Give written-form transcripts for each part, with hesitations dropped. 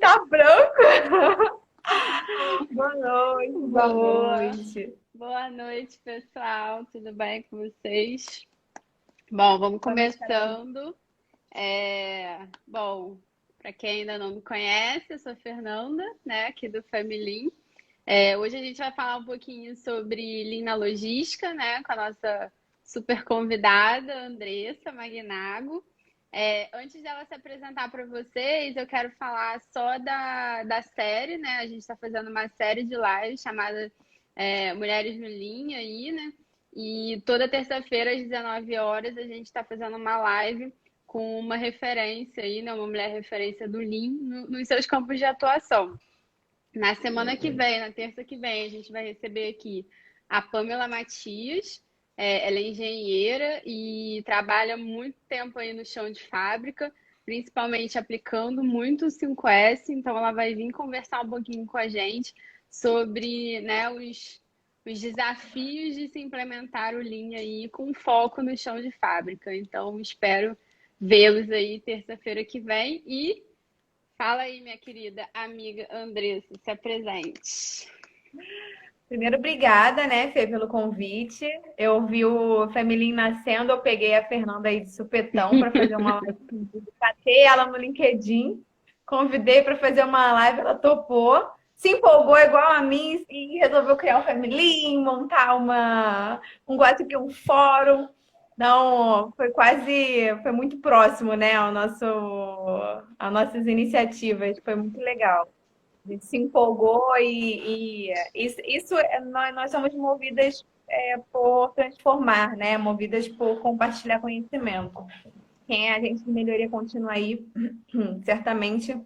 Tá branco? Boa noite, boa Boa, noite. boa noite, pessoal. Tudo bem com vocês? Bom, vamos Boa noite, Carol. começando. Bom, para quem ainda não me conhece, eu sou a Fernanda, né, aqui do Family. Hoje a gente vai falar um pouquinho sobre Lean na logística, né, com a nossa super convidada, Andressa Magnago. Antes dela se apresentar para vocês, eu quero falar só da série, né? A gente está fazendo uma série de lives chamada Mulheres no Lean aí, né? E toda terça-feira, às 19 horas, a gente está fazendo uma live com uma referência aí, né? Uma mulher referência do Lean nos seus campos de atuação. Na semana que vem, na terça que vem, a gente vai receber aqui a Pamela Matias. Ela é engenheira e trabalha muito tempo aí no chão de fábrica, principalmente aplicando muito o 5S. Então, ela vai vir conversar um pouquinho com a gente sobre, né, os desafios de se implementar o Lean aí com foco no chão de fábrica. Então, espero vê-los aí terça-feira que vem e fala aí, minha querida amiga Andressa, se apresente. Primeiro, obrigada, né, Fê, pelo convite. Eu vi o Family nascendo, eu peguei a Fernanda aí de supetão para fazer uma live. Catei ela no LinkedIn, convidei para fazer uma live, ela topou. Se empolgou igual a mim e resolveu criar o Family, montar um gosto que um fórum. Não, foi muito próximo, né, às nossas iniciativas. Foi muito legal. A gente se empolgou nós somos movidas por transformar, né? Movidas por compartilhar conhecimento. Quem é a gente de melhoria contínua aí, certamente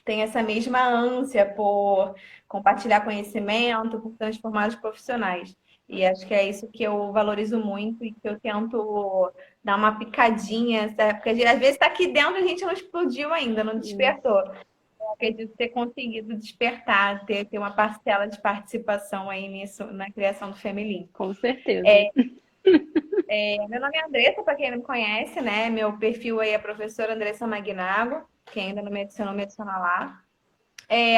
tem essa mesma ânsia por compartilhar conhecimento, por transformar os profissionais. E acho que é isso que eu valorizo muito e que eu tento dar uma picadinha, sabe? Porque às vezes está aqui dentro e a gente não explodiu ainda, não despertou. Acredito ter conseguido despertar, ter uma parcela de participação aí nisso, na criação do Femelim. Com certeza. Meu nome é Andressa, para quem não me conhece, né? Meu perfil aí é professora Andressa Magnago, quem ainda não me adicionou, me adiciona lá. É,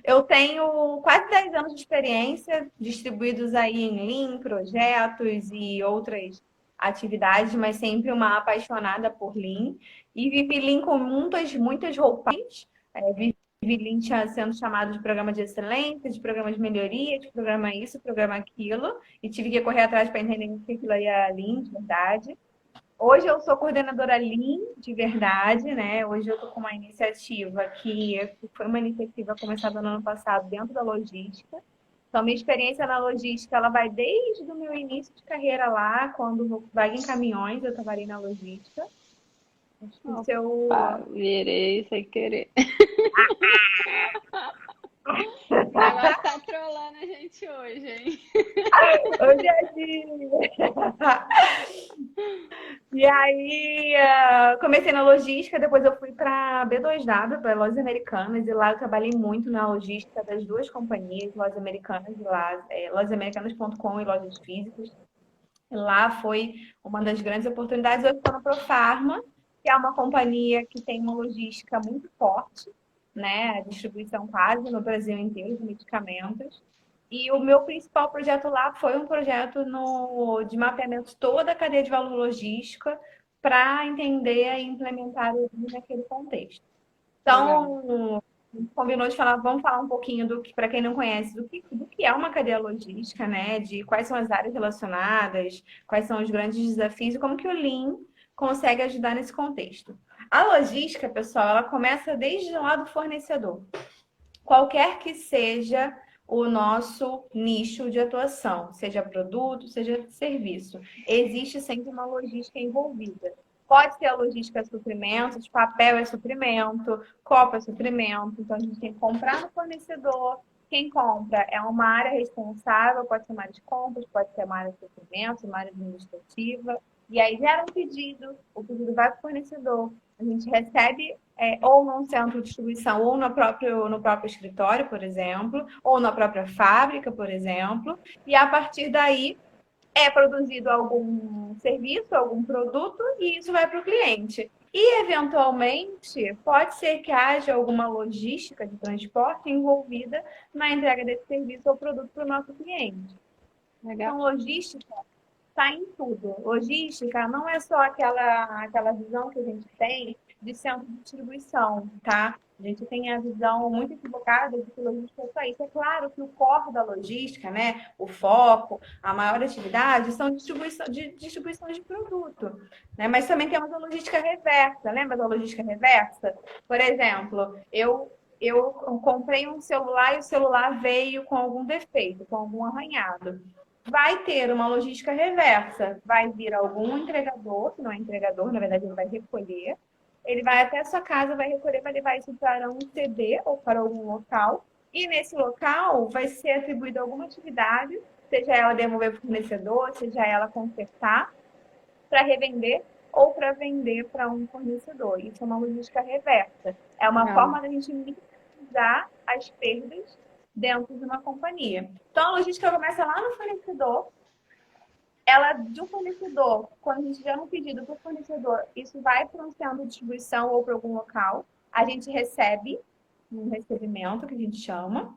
eu tenho quase 10 anos de experiência, distribuídos aí em Lean, projetos e outras atividades, mas sempre uma apaixonada por Lean. E vivi Lean com muitas roupas. Vivi Lean sendo chamado de programa de excelência, de programa de melhoria, de programa isso, programa aquilo. E tive que correr atrás para entender o que aquilo aí é Lean, de verdade. Hoje eu sou coordenadora Lean de verdade, né? Hoje eu estou com uma iniciativa que foi uma iniciativa começada no ano passado dentro da logística. Então, minha experiência na logística, ela vai desde o meu início de carreira lá, quando o Volkswagen Caminhões, eu trabalhei na logística. Acho que se Opa, eu... virei sem querer. Esse negócio tá trolando a gente hoje, hein? Hoje é dia. E aí, comecei na logística, depois eu fui para B2W, para Lojas Americanas, e lá eu trabalhei muito na logística das duas companhias, Lojas Americanas e lá, lojasamericanas.com e Lojas Físicas. E lá foi uma das grandes oportunidades. Hoje estou na Profarma, que é uma companhia que tem uma logística muito forte, né? A distribuição quase no Brasil inteiro de medicamentos. E o meu principal projeto lá foi um projeto de mapeamento de toda a cadeia de valor logística para entender e implementar o Lean naquele contexto. Legal. Então, a gente combinou de falar, vamos falar um pouquinho do que, para quem não conhece, do que é uma cadeia logística, né? De quais são as áreas relacionadas, quais são os grandes desafios e como que o Lean consegue ajudar nesse contexto. A logística, pessoal, ela começa desde lá do fornecedor. Qualquer que seja o nosso nicho de atuação, seja produto, seja serviço, existe sempre uma logística envolvida. Pode ser a logística de suprimentos, papel é suprimento, copo é suprimento, então a gente tem que comprar no fornecedor. Quem compra é uma área responsável, pode ser uma área de compras, pode ser uma área de suprimentos, uma área administrativa. E aí gera um pedido, o pedido vai para o fornecedor, a gente recebe ou num centro de distribuição, ou no próprio escritório, por exemplo, ou na própria fábrica, por exemplo, e a partir daí é produzido algum serviço, algum produto, e isso vai para o cliente. E, eventualmente, pode ser que haja alguma logística de transporte envolvida na entrega desse serviço ou produto para o nosso cliente. Legal. Então, logística está em tudo. Logística não é só aquela visão que a gente tem de centro de distribuição, tá? A gente tem a visão muito equivocada de que logística é só isso. É claro que o core da logística, né, o foco, a maior atividade são distribuição de produto, né? Mas também temos a logística reversa. Lembra da logística reversa? Por exemplo, eu comprei um celular e o celular veio com algum defeito, com algum arranhado. Vai ter uma logística reversa. Vai vir algum entregador, que não é entregador, na verdade ele vai recolher. Ele vai até a sua casa, vai recolher, vai levar isso para um CD ou para algum local. E nesse local vai ser atribuída alguma atividade, seja ela devolver para o fornecedor, seja ela consertar, para revender ou para vender para um fornecedor. Isso é uma logística reversa. É uma Legal. forma da gente minimizar as perdas dentro de uma companhia. Então, a logística começa lá no fornecedor. Ela, de um fornecedor, quando a gente tiver um pedido para o fornecedor, isso vai para um centro de distribuição ou para algum local. A gente recebe um recebimento, que a gente chama.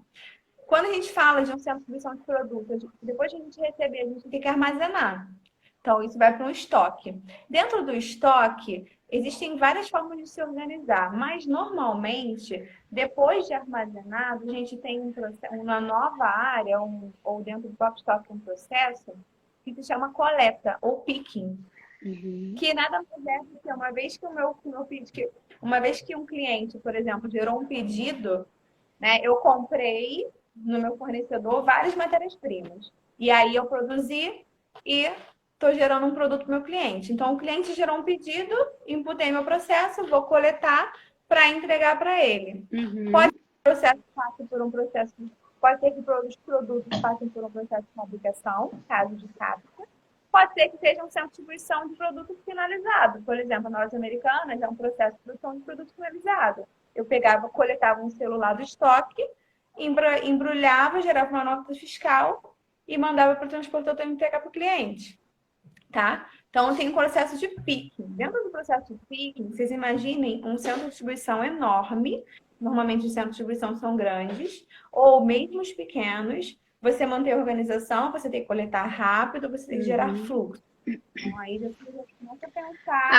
Quando a gente fala de um centro de distribuição de produtos, depois que a gente receber, a gente tem que armazenar. Então, isso vai para um estoque. Dentro do estoque, existem várias formas de se organizar, mas normalmente, depois de armazenado, a gente tem uma nova área, ou dentro do próprio estoque, um processo que se chama coleta ou picking, Uhum. que nada mais é do que uma vez que um cliente, por exemplo, gerou um pedido, né, eu comprei no meu fornecedor várias matérias-primas. E aí eu produzi e estou gerando um produto para o meu cliente. Então, o cliente gerou um pedido, imputei meu processo, vou coletar para entregar para ele. Uhum. O processo passa por um processo, pode ser que os produtos passem por um processo de fabricação, caso de fábrica. Pode ser que seja um centro de distribuição de produto finalizado. Por exemplo, a Lojas Americanas é um processo de produção de produto finalizado. Eu pegava, coletava um celular do estoque, embrulhava, gerava uma nota fiscal e mandava para o transportador entregar para o cliente, tá? Então, tem um processo de picking. Dentro do processo de picking, vocês imaginem um centro de distribuição enorme. Normalmente, os centros de distribuição são grandes, ou mesmo os pequenos. Você manter a organização, você tem que coletar rápido, você tem que gerar Uhum. fluxo. Então, aí já começa a pensar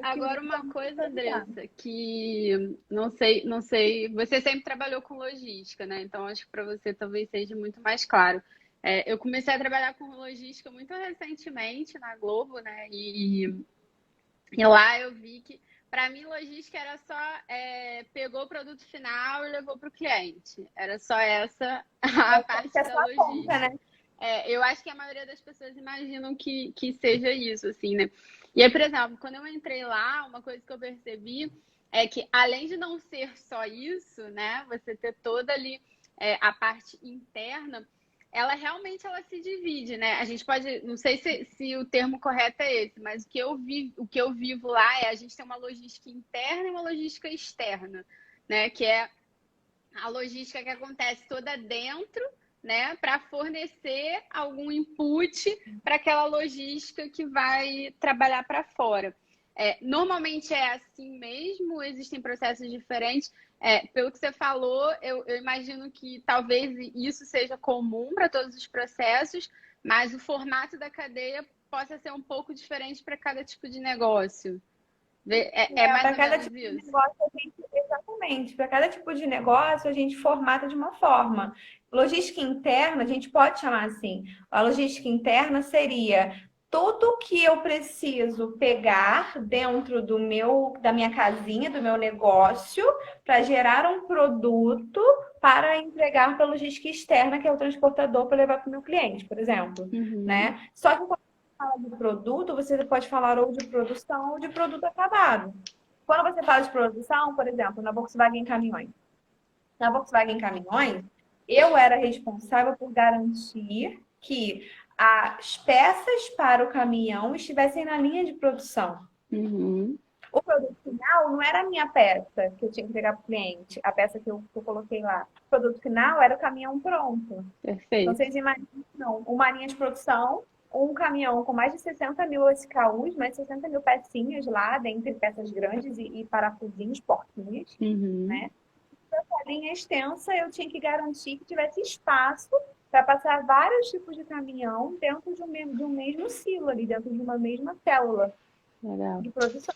Agora uma coisa, Andressa, que não sei, você sempre trabalhou com logística, né? Então acho que para você talvez seja muito mais claro. Eu comecei a trabalhar com logística muito recentemente na Globo, né? E lá eu vi que para mim logística era só pegou o produto final e levou para o cliente. Era só essa a Essa é parte a da sua conta, logística. né? Eu acho que a maioria das pessoas imaginam que seja isso, assim, né? E aí, por exemplo, quando eu entrei lá, uma coisa que eu percebi é que, além de não ser só isso, né? Você ter toda ali a parte interna, ela realmente ela se divide, né? A gente pode, não sei se o termo correto é esse, mas o que eu vivo lá é a gente tem uma logística interna e uma logística externa, né? Que é a logística que acontece toda dentro, né, para fornecer algum input para aquela logística que vai trabalhar para fora. Normalmente é assim mesmo, existem processos diferentes. Pelo que você falou, eu imagino que talvez isso seja comum para todos os processos, mas o formato da cadeia possa ser um pouco diferente para cada tipo de negócio. É mais Para ou cada menos tipo de isso? negócio, exatamente, para cada tipo de negócio, a gente formata de uma forma. Logística interna, a gente pode chamar assim. A logística interna seria tudo que eu preciso pegar dentro da minha casinha, do meu negócio, para gerar um produto para entregar para a logística externa, que é o transportador, para levar para o meu cliente, por exemplo, Uhum. né? Só que fala de produto, você pode falar ou de produção ou de produto acabado. Quando você fala de produção, por exemplo, na Volkswagen Caminhões. Na Volkswagen Caminhões, eu era responsável por garantir que as peças para o caminhão estivessem na linha de produção. Uhum. O produto final não era a minha peça que eu tinha que entregar para o cliente, a peça que eu coloquei lá. O produto final era o caminhão pronto. Então, Perfeito. vocês imaginam uma linha de produção um caminhão com mais de 60 mil SKUs, mais de 60 mil pecinhas lá, dentre peças grandes e parafusinhos, porquinhos, Uhum. né? Essa linha extensa, eu tinha que garantir que tivesse espaço para passar vários tipos de caminhão dentro de um mesmo silo ali, dentro de uma mesma célula Legal. de produção.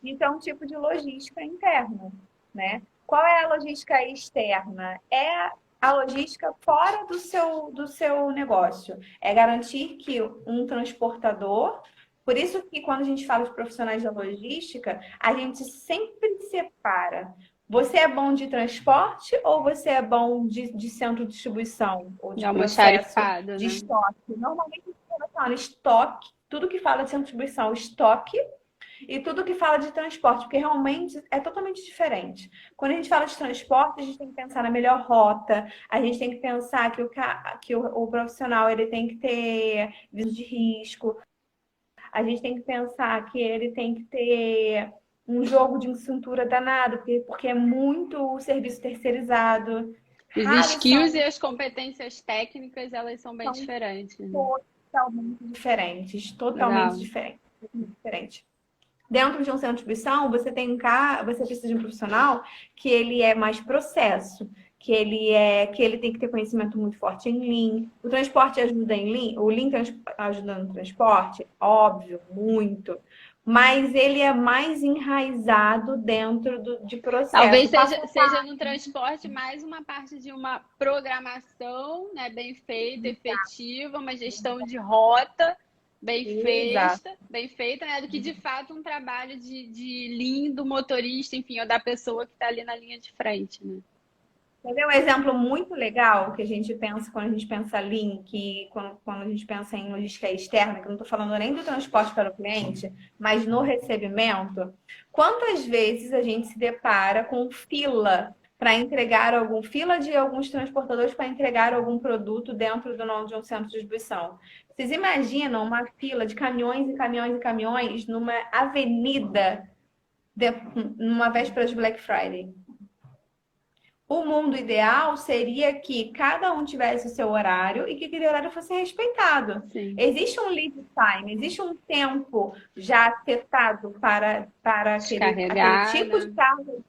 Isso é um tipo de logística interna, né? Qual é a logística externa? É a logística fora do seu negócio. É garantir que um transportador. Por isso que quando a gente fala de profissionais da logística, a gente sempre separa. Você é bom de transporte ou você é bom de centro de distribuição ou De de processo almoxarifado, de né? estoque? Normalmente, a gente relaciona estoque, tudo que fala de centro de distribuição, estoque e tudo que fala de transporte, porque realmente é totalmente diferente. Quando a gente fala de transporte, a gente tem que pensar na melhor rota, a gente tem que pensar que o profissional ele tem que ter visão de risco, a gente tem que pensar que ele tem que ter um jogo de cintura danado, porque é muito serviço terceirizado. Os Raros skills e são, as competências técnicas, elas são bem são diferentes, né? totalmente diferentes, totalmente Legal. diferentes. Totalmente diferentes. Dentro de um centro de distribuição, você precisa de um profissional que ele é mais processo, que ele tem que ter conhecimento muito forte em Lean. O transporte ajuda em Lean, o Lean ajuda no transporte, óbvio, muito. Mas ele é mais enraizado dentro de Talvez processo, seja, passo a seja passo. no transporte mais uma parte de uma programação, né, bem feita, efetiva, uma gestão de rota Exato. bem feita, né, do que de fato um trabalho de lean do motorista, enfim, ou da pessoa que está ali na linha de frente, né? Quer ver um exemplo muito legal que a gente pensa quando a gente pensa Lean, que quando a gente pensa em logística externa, que eu não estou falando nem do transporte para o cliente, mas no recebimento? Quantas vezes a gente se depara com fila de alguns transportadores para entregar algum produto dentro de um centro de distribuição? Vocês imaginam uma fila de caminhões e caminhões e caminhões numa avenida, de, numa véspera de Black Friday? O mundo ideal seria que cada um tivesse o seu horário e que aquele horário fosse respeitado. Sim. Existe um lead time, existe um tempo já setado para aquele Descarregar, tipo de né? carro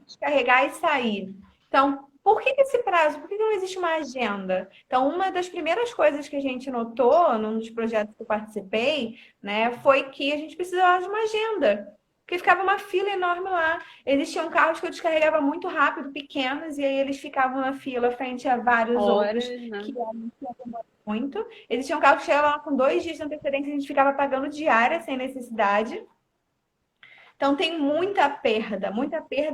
descarregar e sair. Então, por que esse prazo? Por que não existe uma agenda? Então, uma das primeiras coisas que a gente notou num dos projetos que eu participei, né, foi que a gente precisava de uma agenda. Porque ficava uma fila enorme lá. Existiam carros que eu descarregava muito rápido, pequenos, e aí eles ficavam na fila frente a vários outros Horas, né? que eram muito. Existiam carros que chegavam lá com 2 dias de antecedência e a gente ficava pagando diária sem necessidade. Então, tem muita perda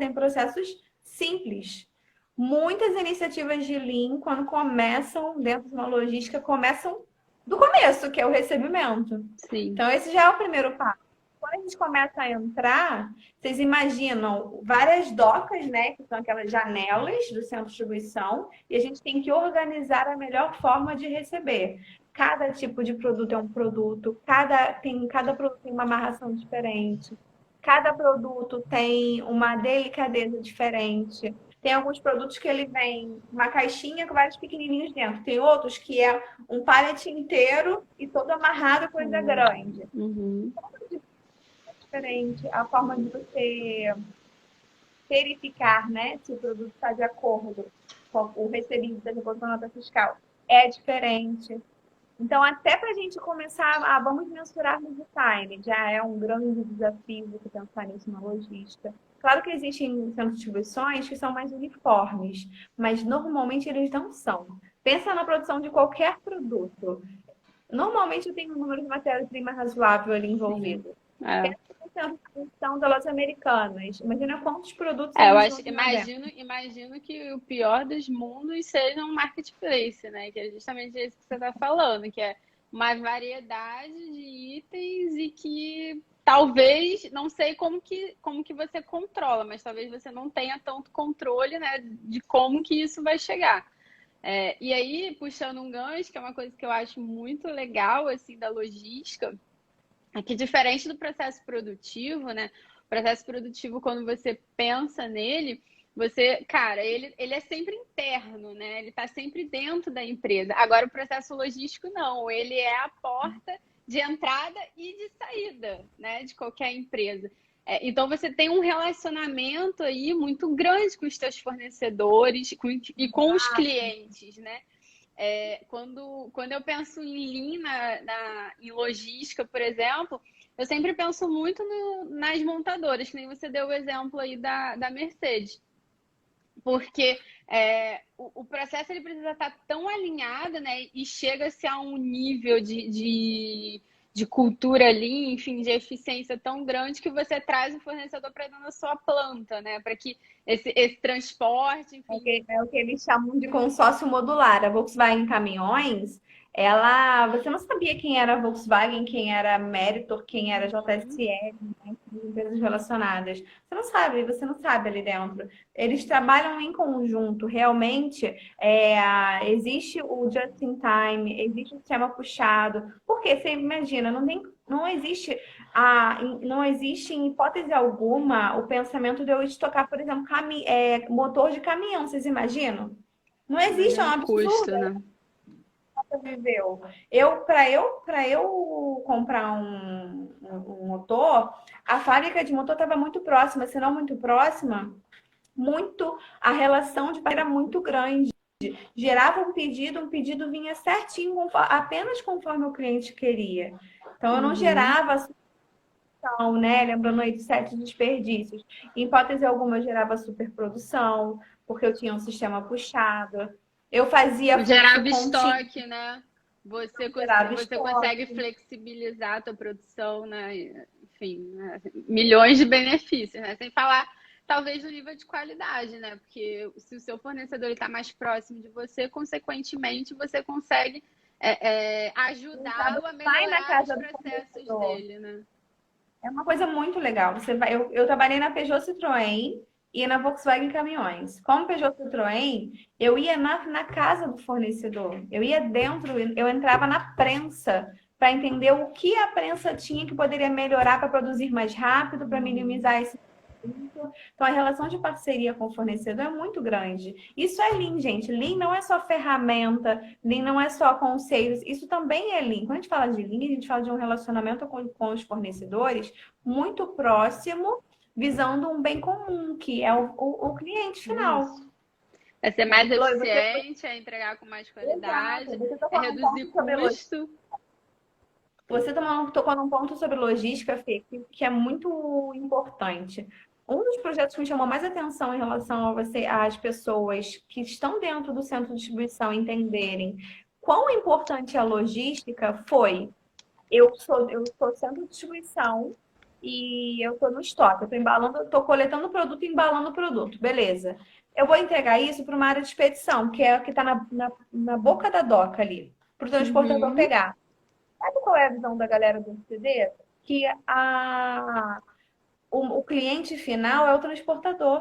em processos simples. Muitas iniciativas de Lean, quando começam dentro de uma logística, começam do começo, que é o recebimento. Sim. Então, esse já é o primeiro passo. Quando a gente começa a entrar, vocês imaginam várias docas, né? Que são aquelas janelas do centro de distribuição, e a gente tem que organizar a melhor forma de receber. Cada tipo de produto é um produto, cada produto tem uma amarração diferente. Cada produto tem uma delicadeza diferente. Tem alguns produtos que ele vem uma caixinha com vários pequenininhos dentro. Tem outros que é um pallet inteiro e todo amarrado, coisa grande. Uhum. É diferente a forma de você verificar, né, se o produto está de acordo com o recebido da reposição nota fiscal. É diferente. Então, até para a gente começar, vamos mensurar no design, já é um grande desafio você pensar nisso na logística. Claro que existem centros de distribuições que são mais uniformes, mas normalmente eles não são. Pensa na produção de qualquer produto. Normalmente eu tenho um número de matéria-prima razoável ali Sim. envolvido. É. Pensa no centro de distribuição das lojas americanas. Imagina quantos produtos É, eu eles acho, vão lá dentro. imagino que o pior dos mundos seja um marketplace, né? Que é justamente isso que você está falando, que é uma variedade de itens e que talvez, não sei como que você controla, mas talvez você não tenha tanto controle, né, de como que isso vai chegar. E aí, puxando um gancho, que é uma coisa que eu acho muito legal, assim, da logística, é que diferente do processo produtivo, né? O processo produtivo, quando você pensa nele, você, cara, ele é sempre interno, né? Ele está sempre dentro da empresa. Agora, o processo logístico, não. Ele é a porta de entrada e de saída, né? De qualquer empresa. Então, você tem um relacionamento aí muito grande com os seus fornecedores e com os clientes, né? Quando eu penso em Lean em logística, por exemplo, eu sempre penso muito nas montadoras, que nem você deu o exemplo aí da Mercedes. Porque o processo ele precisa estar tão alinhado, né? E chega-se a um nível de cultura ali, enfim, de eficiência tão grande que você traz o fornecedor para dentro da sua planta, né? Para que esse transporte, enfim. É o que eles chamam de consórcio modular. A Volkswagen Caminhões, você não sabia quem era a Volkswagen, quem era a Meritor, quem era a Uhum. JSL, né, empresas relacionadas. Você não sabe ali dentro. Eles trabalham em conjunto, realmente. Existe o just in time, existe o sistema puxado. Porque você imagina, não existe em hipótese alguma o pensamento de eu estocar, por exemplo, motor de caminhão, vocês imaginam? Não existe, é um Imagina o absurdo. custo, né? Viveu. Para eu comprar um motor, a fábrica de motor estava muito próxima, se não muito próxima, a relação de era muito grande. Gerava um pedido vinha certinho, apenas conforme o cliente queria. Então eu não Uhum. gerava superprodução, né? Lembrando aí de 7 desperdícios. Em hipótese alguma, eu gerava superprodução, porque eu tinha um sistema puxado. Eu fazia Não fluxo gerava contínuo, estoque, né? gerava Você consegue estoque. flexibilizar a tua produção, né? Enfim, né? Milhões de benefícios, né? Sem falar, talvez, do nível de qualidade, né? Porque se o seu fornecedor está mais próximo de você, consequentemente, você consegue Sabe? ajudá-lo a Vai na melhorar os casa do processos fornecedor. dele, né? É uma coisa muito legal. Eu trabalhei na Peugeot Citroën e na Volkswagen Caminhões. Como Peugeot Citroën, eu ia na casa do fornecedor. Eu ia dentro, eu entrava na prensa para entender o que a prensa tinha que poderia melhorar para produzir mais rápido, para minimizar esse custo. Então, a relação de parceria com o fornecedor é muito grande. Isso é Lean, gente. Lean não é só ferramenta, Lean não é só conceitos, isso também é Lean. Quando a gente fala de Lean, a gente fala de um relacionamento com os fornecedores muito próximo, visando um bem comum, que é o cliente final. Isso. É ser Né? mais Loi, eficiente, é entregar com mais exato, qualidade, você é tocou num reduzir ponto sobre custo. Tocou num ponto sobre logística, Fê, que é muito importante. Um dos projetos que me chamou mais atenção em relação às pessoas que estão dentro do centro de distribuição entenderem quão importante é a logística foi. Eu sou centro de distribuição e eu estou no estoque. Eu estou embalando, estou coletando o produto e embalando o produto. Beleza. Eu vou entregar isso para uma área de expedição, que é a que está na boca da doca ali, para o transportador Uhum. pegar. Sabe qual é a visão da galera do CD? Que o cliente final é o transportador.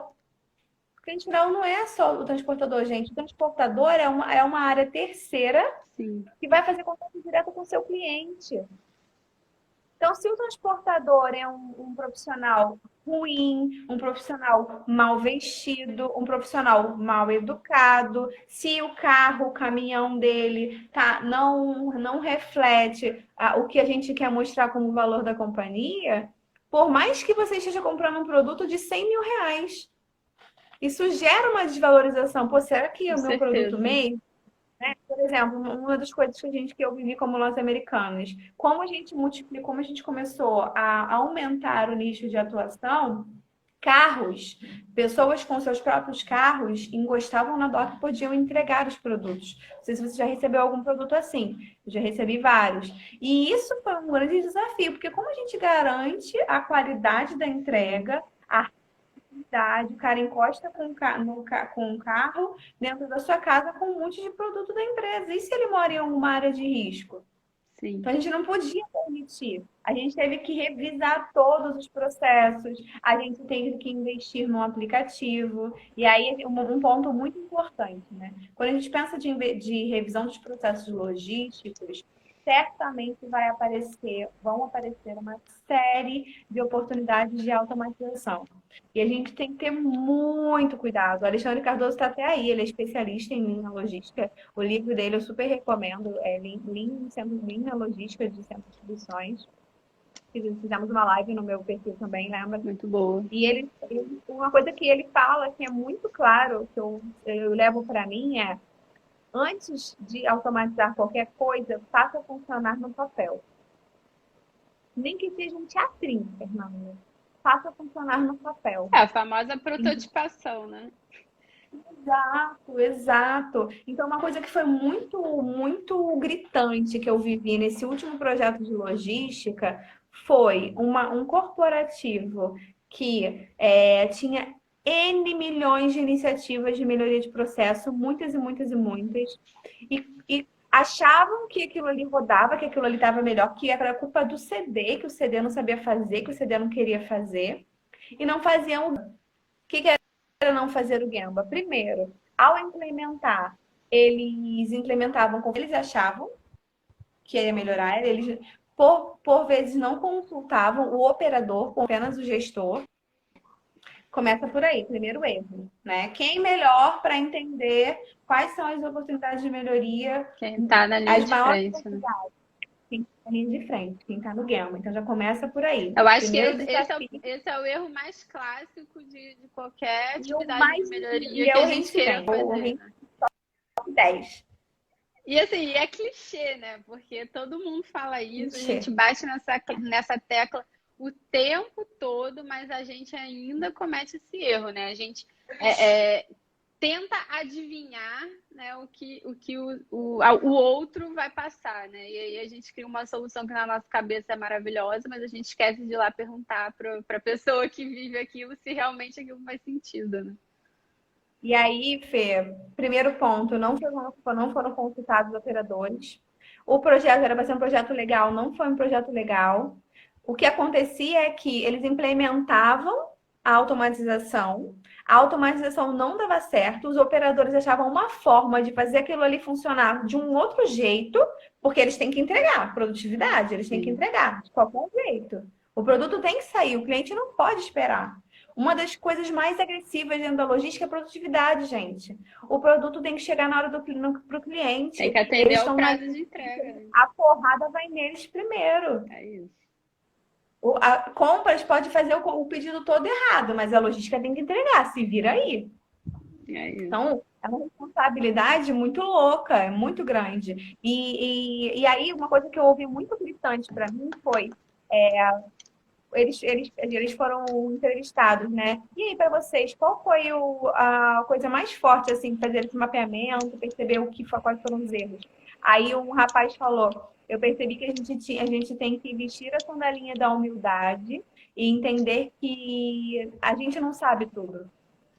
O cliente final não é só o transportador, gente. O transportador é uma área terceira Sim. que vai fazer contato direto com o seu cliente. Então, se o transportador é um profissional ruim, um profissional mal vestido, um profissional mal educado, se o carro, o caminhão dele não reflete o que a gente quer mostrar como valor da companhia, por mais que você esteja comprando um produto de 100 mil reais, isso gera uma desvalorização. Pô, será que é Com o meu produto certeza. mesmo? Por exemplo, uma das coisas que eu vivi como norte-americanas, como a gente multiplicou, como a gente começou a aumentar o nicho de atuação, carros, pessoas com seus próprios carros encostavam na dock e podiam entregar os produtos. Não sei se você já recebeu algum produto assim, eu já recebi vários. E isso foi um grande desafio, porque como a gente garante a qualidade da entrega, a cidade, o cara encosta com um carro dentro da sua casa com um monte de produto da empresa. E se ele mora em alguma área de risco? Sim. Então a gente não podia permitir. A gente teve que revisar todos os processos, a gente teve que investir no aplicativo. E aí, um ponto muito importante, né? Quando a gente pensa de revisão dos processos logísticos, certamente vão aparecer uma série de oportunidades de automatização. E a gente tem que ter muito cuidado. O Alexandre Cardoso está até aí, ele é especialista em linha logística. O livro dele eu super recomendo, é Linha Logística de Centro de Distribuições. Fizemos uma live no meu perfil também, lembra? Muito boa. E uma coisa que ele fala que é muito claro, que eu levo para mim é, antes de automatizar qualquer coisa, faça funcionar no papel. Nem que seja um teatrinho, Fernanda. Faça funcionar no papel. É a famosa prototipação, né? Exato, exato. Então, uma coisa que foi muito, muito gritante que eu vivi nesse último projeto de logística foi um corporativo que tinha N milhões de iniciativas de melhoria de processo, muitas e muitas e muitas, e achavam que aquilo ali rodava, que aquilo ali estava melhor, que era culpa do CD, que o CD não sabia fazer, que o CD não queria fazer, e não faziam. O que era não fazer o Gemba? Primeiro, ao implementar, eles implementavam como eles achavam que ia melhorar, eles por vezes não consultavam o operador, apenas o gestor. Começa por aí, primeiro erro, né? Quem melhor para entender quais são as oportunidades de melhoria, Quem tá na linha as de maiores frente, né? oportunidades, quem está na linha de frente, quem está no Gemba. Então já começa por aí. Eu acho que Primeiro esse desafio esse é o erro mais clássico de qualquer e o atividade de mais melhoria e que é a o gente queira reincidente, o fazer, reincidente né? 10. E assim, é clichê, né? Porque todo mundo fala isso, a Clichê. gente bate nessa tecla o tempo todo, mas a gente ainda comete esse erro, né? A gente tenta adivinhar, né, o outro vai passar, né? E aí a gente cria uma solução que na nossa cabeça é maravilhosa, mas a gente esquece de ir lá perguntar para a pessoa que vive aquilo se realmente aquilo faz sentido, né? E aí, Fê, primeiro ponto, não foram consultados os operadores. O projeto era para ser um projeto legal, não foi um projeto legal. O que acontecia é que eles implementavam a automatização não dava certo, os operadores achavam uma forma de fazer aquilo ali funcionar de um outro jeito, porque eles têm que entregar produtividade, eles têm que Sim. entregar de qualquer jeito. O produto tem que sair, o cliente não pode esperar. Uma das coisas mais agressivas dentro da logística é a produtividade, gente. O produto tem que chegar na hora para o Tem cliente. que atender Eles ao estão na prazo linha, de entrega, né? a porrada vai neles primeiro. É isso. A compras pode fazer o pedido todo errado, mas a logística tem que entregar, se vira aí. É isso. Então, é uma responsabilidade muito louca, é muito grande. E aí, uma coisa que eu ouvi muito gritante para mim foi eles foram entrevistados, né? E aí, para vocês, qual foi a coisa mais forte, assim, fazer esse mapeamento, perceber quais foram os erros? Aí um rapaz falou, eu percebi que a gente tem que vestir a sandalinha da humildade e entender que a gente não sabe tudo.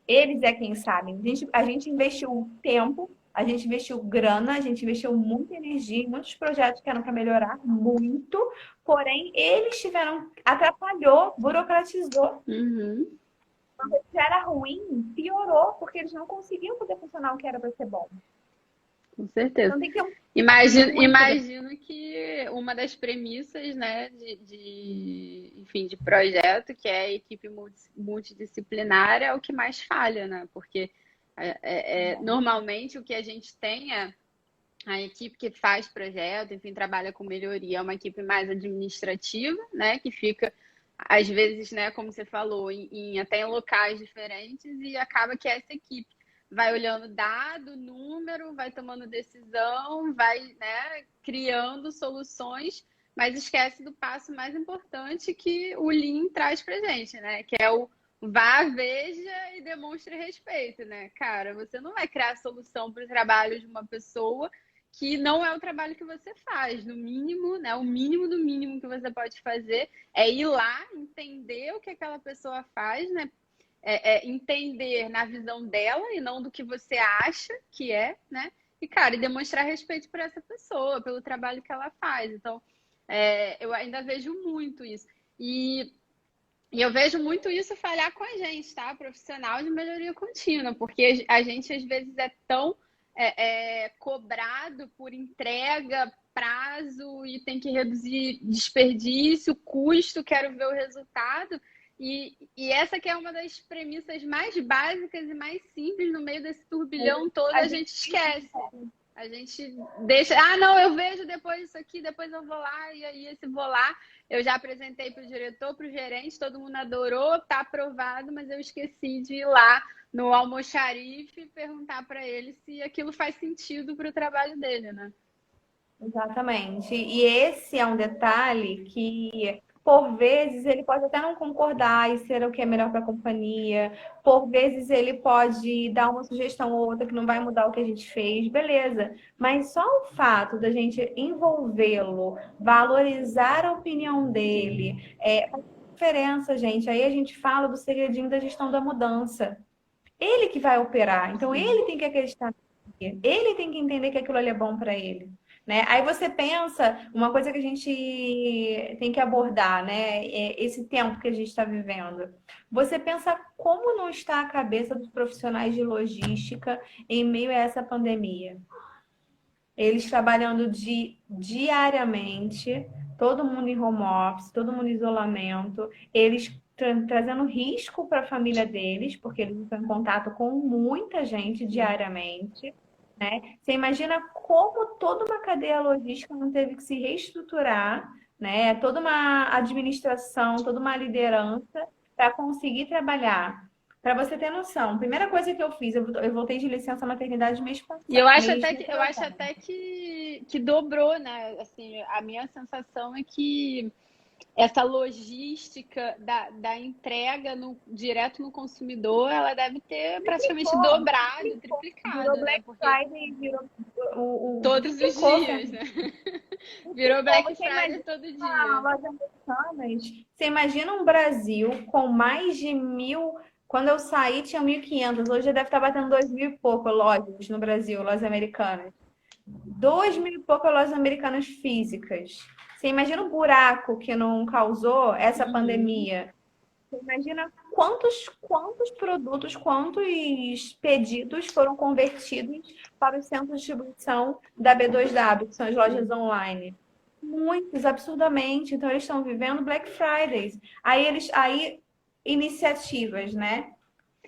Eles é quem sabem. A gente investiu tempo, a gente investiu grana, a gente investiu muita energia em muitos projetos que eram para melhorar muito, porém eles tiveram, atrapalhou, burocratizou. Uhum. Quando já era ruim, piorou, porque eles não conseguiam fazer funcionar o que era para ser bom. Com certeza. Então tem que ter um Imagino, muito grande. imagino que uma das premissas, né, enfim, de projeto, que é a equipe multidisciplinar, é o que mais falha, né? Porque normalmente o que a gente tem é a equipe que faz projeto, enfim, trabalha com melhoria, é uma equipe mais administrativa, né, que fica às vezes, né, como você falou, até em locais diferentes e acaba que essa equipe vai olhando dado, número, vai tomando decisão, vai, né, criando soluções, mas esquece do passo mais importante que o Lean traz pra gente, né, que é o vá, veja e demonstre respeito, né? Cara, você não vai criar solução para o trabalho de uma pessoa que não é o trabalho que você faz. No mínimo, né? O mínimo do mínimo que você pode fazer é ir lá, entender o que aquela pessoa faz, né? Entender na visão dela e não do que você acha que é, né? E, cara, e demonstrar respeito por essa pessoa, pelo trabalho que ela faz. Então, eu ainda vejo muito isso. E eu vejo muito isso falhar com a gente, tá? Profissional de melhoria contínua, porque a gente às vezes é tão cobrado por entrega, prazo e tem que reduzir desperdício, custo, quero ver o resultado, E essa que é uma das premissas mais básicas e mais simples no meio desse turbilhão todo, A a gente gente esquece. A gente deixa, não, eu vejo depois isso aqui, depois eu vou lá, e aí esse vou lá. Eu já apresentei para o diretor, para o gerente, todo mundo adorou, tá aprovado, mas eu esqueci de ir lá no almoxarife e perguntar para ele se aquilo faz sentido para o trabalho dele, né? Exatamente. E esse é um detalhe que, por vezes, ele pode até não concordar e ser o que é melhor para a companhia. Por vezes, ele pode dar uma sugestão ou outra que não vai mudar o que a gente fez, beleza. Mas só o fato da gente envolvê-lo, valorizar a opinião dele, faz diferença, gente. Aí a gente fala do segredinho da gestão da mudança. Ele que vai operar, então Sim. ele tem que acreditar, ele tem que entender que aquilo ali é bom para ele. Né? Aí você pensa, uma coisa que a gente tem que abordar, né? É esse tempo que a gente está vivendo. Você pensa como não está a cabeça dos profissionais de logística em meio a essa pandemia? Eles trabalhando diariamente, todo mundo em home office, todo mundo em isolamento, eles trazendo risco para a família deles, porque eles estão em contato com muita gente diariamente, né? Você imagina como toda uma cadeia logística não teve que se reestruturar, né? Toda uma administração, toda uma liderança para conseguir trabalhar. Para você ter noção, a primeira coisa que eu fiz, eu voltei de licença maternidade mês E passado, mês eu acho retrasado. até que dobrou, né? Assim, a minha sensação é que essa logística da entrega direto no consumidor, ela deve ter praticamente dobrado, Virou triplicado, né? Black Porque Friday, virou o todos os duplicou, dias, né? Virou Black Você Friday imagina todo uma dia. loja americana, você imagina um Brasil com mais de 1.000. Quando eu saí, tinha 1.500. Hoje já deve estar batendo 2.000 e pouco lojas no Brasil, lojas americanas. 2.000 e pouco lojas americanas físicas. Você imagina o buraco que não causou essa Uhum. pandemia? Você imagina quantos produtos, quantos pedidos foram convertidos para o centro de distribuição da B2W, que são as lojas Sim. online? Muitos, absurdamente. Então, eles estão vivendo Black Fridays. Aí iniciativas, né?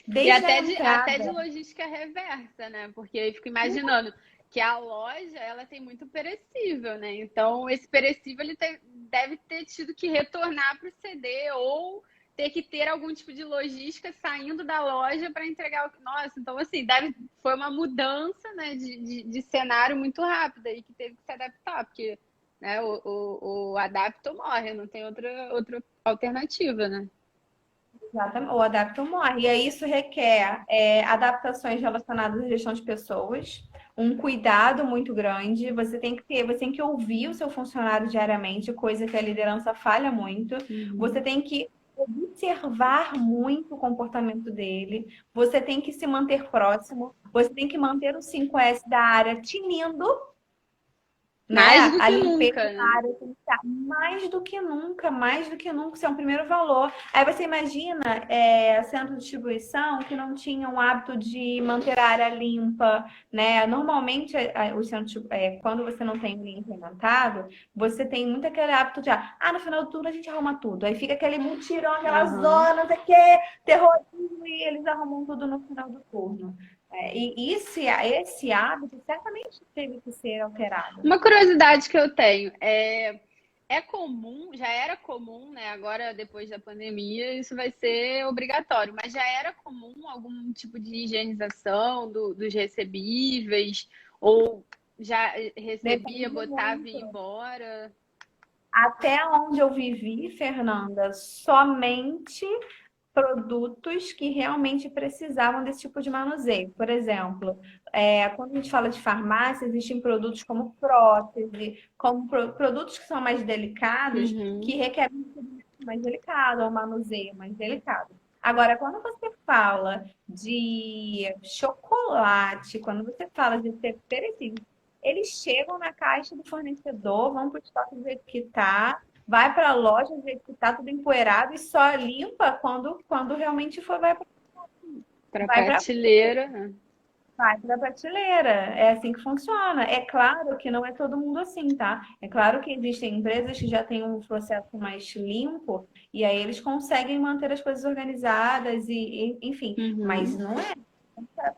E Desde a até de entrada. logística reversa, né? Porque eu fico imaginando que a loja ela tem muito perecível, né? Então esse perecível deve ter tido que retornar para o CD ou ter que ter algum tipo de logística saindo da loja para entregar o. Nossa, então assim, foi uma mudança, né, de cenário muito rápida e que teve que se adaptar, porque né, o adapta ou morre, não tem outra alternativa, né? Exatamente. O adapta ou morre. E aí isso requer adaptações relacionadas à gestão de pessoas, um cuidado muito grande. Você tem que ouvir o seu funcionário diariamente, coisa que a liderança falha muito. Você Uhum. tem que observar muito o comportamento dele. Você tem que se manter próximo. Você tem que manter o 5S da área tinindo, Mais né? do A que limpeza nunca, da né? área tem que estar mais do que nunca, isso é um primeiro valor. Aí você imagina centro de distribuição que não tinham o hábito de manter a área limpa, né? Normalmente, o centro, quando você não tem linha implementado, você tem muito aquele hábito de, no final do turno a gente arruma tudo. Aí fica aquele mutirão, aquela Aham. zona, não sei o quê, terrorismo, e eles arrumam tudo no final do turno. E esse hábito certamente teve que ser alterado. Uma curiosidade que eu tenho é comum, já era comum, né? Agora, depois da pandemia, isso vai ser obrigatório, mas já era comum algum tipo de higienização dos recebíveis, ou já recebia, Depende botava e ia muito. embora. Até onde eu vivi, Fernanda, somente produtos que realmente precisavam desse tipo de manuseio. Por exemplo, quando a gente fala de farmácia, existem produtos como prótese, como produtos que são mais delicados, que Uhum. requerem um cuidado mais delicado, ou um manuseio mais delicado. Agora, quando você fala de chocolate, quando você fala de ser perecível, eles chegam na caixa do fornecedor, vão para o estoque do jeito que está, vai para a loja do jeito que está tudo empoeirado e só limpa quando realmente for, Para vai para prateleira, né? vai para a prateleira. É assim que funciona. É claro que não é todo mundo assim, tá? É claro que existem empresas que já têm um processo mais limpo e aí eles conseguem manter as coisas organizadas enfim, mas Uhum. não é.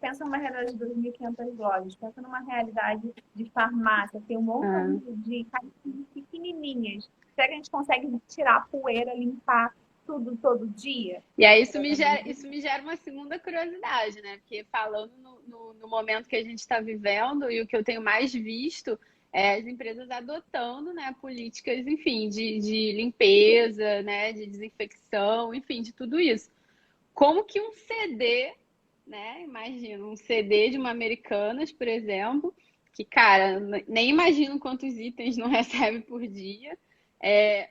Pensa numa realidade de 2.500 lojas, pensa numa realidade de farmácia, tem um montão É. de caixinhas pequenininhas. Será que a gente consegue tirar a poeira, limpar tudo todo dia? E aí Provavelmente. isso me gera uma segunda curiosidade, né? Porque falando no momento que a gente está vivendo e o que eu tenho mais visto é as empresas adotando, né, políticas, enfim, de limpeza, né, de desinfecção, enfim, de tudo isso. Como que um CD, né? Imagina, um CD de uma Americanas, por exemplo, que, cara, nem imagino quantos itens não recebe por dia,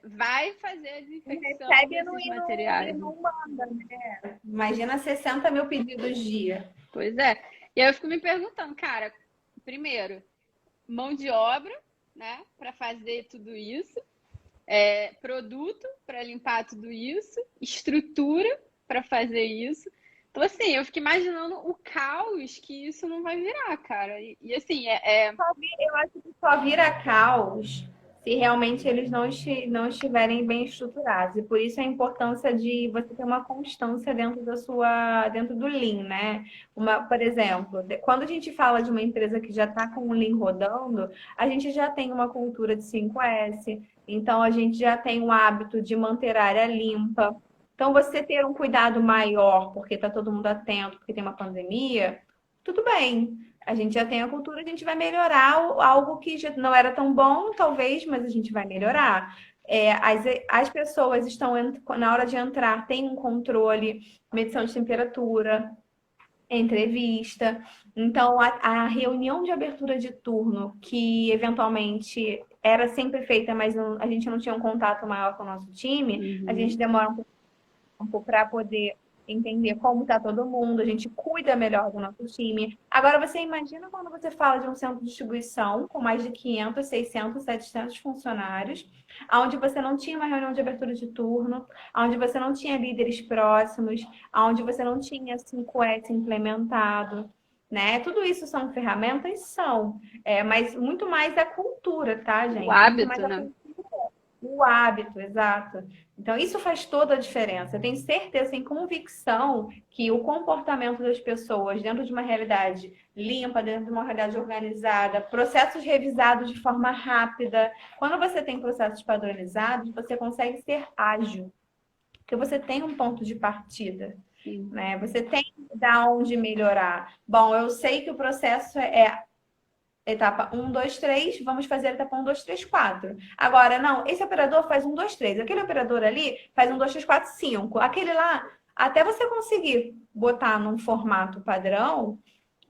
vai fazer a desinfecção Recebe desses e materiais. não manda, né? Imagina 60 mil pedidos dia. Pois é. E aí eu fico me perguntando, cara, primeiro, mão de obra, né, para fazer tudo isso, produto para limpar tudo isso, estrutura para fazer isso. Então, assim, eu fico imaginando o caos que isso não vai virar, cara. Assim, Eu acho que só vira caos se realmente eles não estiverem bem estruturados. E por isso a importância de você ter uma constância dentro do Lean, né? Por exemplo, quando a gente fala de uma empresa que já está com o Lean rodando, a gente já tem uma cultura de 5S, então a gente já tem o hábito de manter a área limpa. Então, você ter um cuidado maior, porque está todo mundo atento, porque tem uma pandemia, tudo bem. A gente já tem a cultura, a gente vai melhorar algo que já não era tão bom, talvez, mas a gente vai melhorar. As pessoas estão, na hora de entrar, tem um controle, medição de temperatura, entrevista. Então, a reunião de abertura de turno, que eventualmente era sempre feita, mas a gente não tinha um contato maior com o nosso time, a gente uhum. demora um tempo para poder entender como está todo mundo, a gente cuida melhor do nosso time. Agora, você imagina quando você fala de um centro de distribuição com mais de 500, 600, 700 funcionários, onde você não tinha uma reunião de abertura de turno, onde você não tinha líderes próximos, onde você não tinha 5S implementado. Né? Tudo isso são ferramentas? São. Mas muito mais a cultura, tá, O gente? Muito mais hábito, a né? cultura. O hábito, exato. Então, isso faz toda a diferença. Eu tenho certeza, sem convicção, que o comportamento das pessoas dentro de uma realidade limpa, dentro de uma realidade organizada, processos revisados de forma rápida. Quando você tem processos padronizados, você consegue ser ágil, porque você tem um ponto de partida. Sim. Né? Você tem da onde melhorar. Bom, eu sei que o processo é etapa um 2 3 vamos fazer a etapa um 2 3 4. Agora, não, esse operador faz um 2 3, aquele operador ali faz um 2 3 4 5. Aquele lá, até você conseguir botar num formato padrão,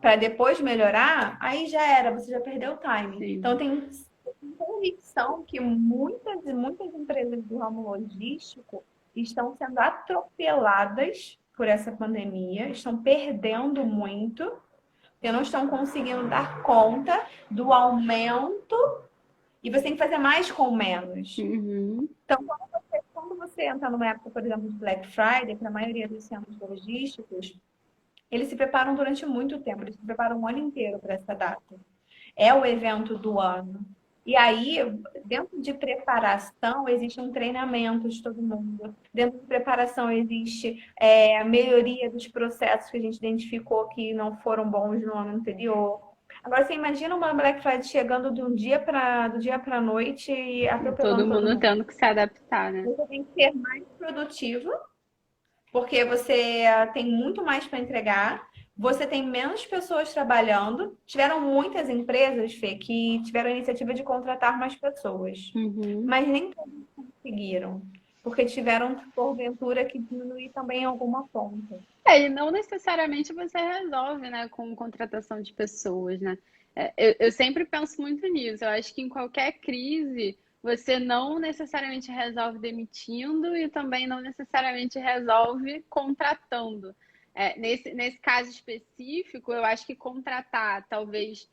para depois melhorar, aí já era, você já perdeu o time. Então, Sim. tem convicção que muitas e muitas empresas do ramo logístico estão sendo atropeladas por essa pandemia, estão perdendo muito porque não estão conseguindo dar conta do aumento e você tem que fazer mais com menos. Uhum. Então, quando você entra numa época, por exemplo, de Black Friday, para a maioria dos centros logísticos, eles se preparam durante muito tempo, eles se preparam um ano inteiro para essa data. É o evento do ano. E aí, dentro de preparação, existe um treinamento de todo mundo. Dentro de preparação, existe a melhoria dos processos que a gente identificou que não foram bons no ano anterior. Agora, você imagina uma Black Friday chegando do dia para a noite e E todo atropelando todo mundo mundo. tendo que se adaptar, né? Você tem que ser mais produtivo porque você tem muito mais para entregar, você tem menos pessoas trabalhando. Tiveram muitas empresas, Fê, que tiveram a iniciativa de contratar mais pessoas, Uhum. mas nem todos conseguiram, porque tiveram, porventura, que diminuir também alguma ponta. E não necessariamente você resolve, né, com contratação de pessoas, né? Eu sempre penso muito nisso. Eu acho que em qualquer crise você não necessariamente resolve demitindo e também não necessariamente resolve contratando. Nesse caso específico, eu acho que contratar talvez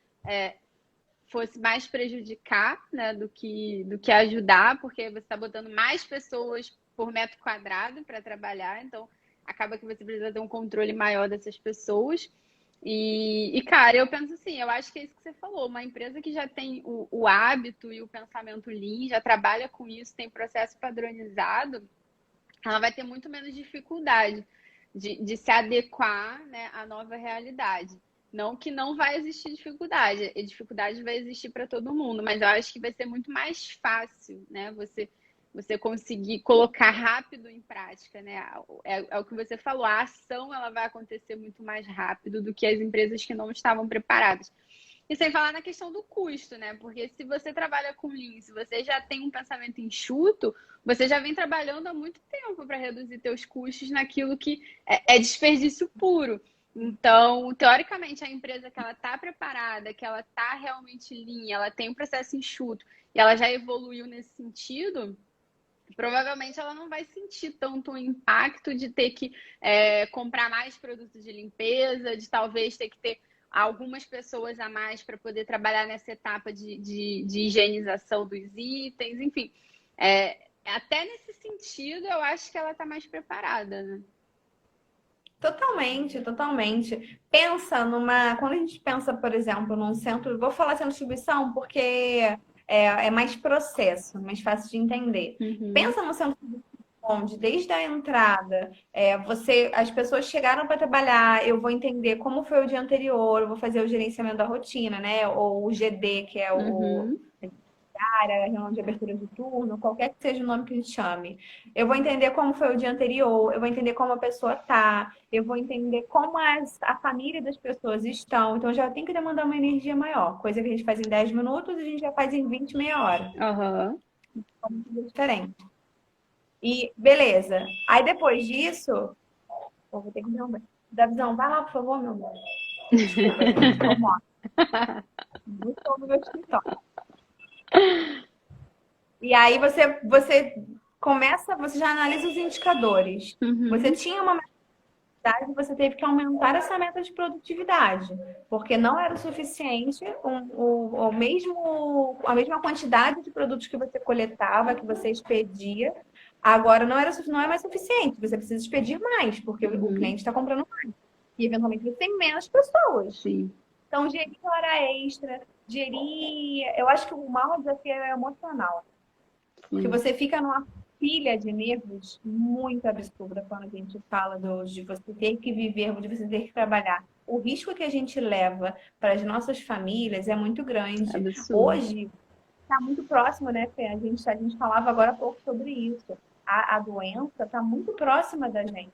fosse mais prejudicar, né, do que ajudar, porque você está botando mais pessoas por metro quadrado para trabalhar, então acaba que você precisa ter um controle maior dessas pessoas. Cara, eu penso assim, eu acho que é isso que você falou, uma empresa que já tem o hábito e o pensamento Lean, já trabalha com isso, tem processo padronizado, ela vai ter muito menos dificuldade de se adequar, né, à nova realidade. Não que não vai existir dificuldade, e dificuldade vai existir para todo mundo, mas eu acho que vai ser muito mais fácil, né? Você conseguir colocar rápido em prática, né? É o que você falou, a ação ela vai acontecer muito mais rápido do que as empresas que não estavam preparadas. E sem falar na questão do custo, né? Porque se você trabalha com Lean, se você já tem um pensamento enxuto, você já vem trabalhando há muito tempo para reduzir teus custos naquilo que é desperdício puro. Então, teoricamente, a empresa que ela está preparada, que ela está realmente Lean, ela tem um processo enxuto e ela já evoluiu nesse sentido, provavelmente ela não vai sentir tanto o impacto de ter que comprar mais produtos de limpeza, de talvez ter que ter algumas pessoas a mais para poder trabalhar nessa etapa de higienização dos itens, enfim. Até nesse sentido, eu acho que ela está mais preparada, né? Totalmente, totalmente. Pensa numa. Quando a gente pensa, por exemplo, num centro. Vou falar centro de distribuição porque é mais processo, mais fácil de entender. Uhum, Pensa no centro de distribuição onde, desde a entrada, as pessoas chegaram para trabalhar, eu vou entender como foi o dia anterior, eu vou fazer o gerenciamento da rotina, né? Ou o GD, que é o uhum, área, reunião de abertura de turno, qualquer que seja o nome que a gente chame. Eu vou entender como foi o dia anterior, eu vou entender como a pessoa tá, eu vou entender como a família das pessoas estão. Então já tem que demandar uma energia maior. Coisa que a gente faz em 10 minutos, a gente já faz em 20, meia hora. aham. É muito diferente. E beleza. Aí depois disso, eu vou ter que interromper. Davizão, vai lá, por favor, meu amor. Desculpa, gente. Vamos lá. Não estou no meu escritório. E aí você começa, você já analisa os indicadores. Você Uhum, tinha uma meta, você teve que aumentar essa meta de produtividade, porque não era o suficiente a mesma quantidade de produtos que você coletava, que você expedia. Agora não é mais suficiente, você precisa expedir mais, porque o uhum, cliente está comprando mais. E eventualmente você tem menos pessoas. sim, Então, gerir hora extra, eu acho que o maior desafio é emocional. Porque sim. você fica numa pilha de nervos muito absurda quando a gente fala de você ter que viver, de você ter que trabalhar. O risco que a gente leva para as nossas famílias é muito grande. Absurdo. Hoje, está muito próximo, né, Fê? A gente falava agora há pouco sobre isso. A doença está muito próxima da gente.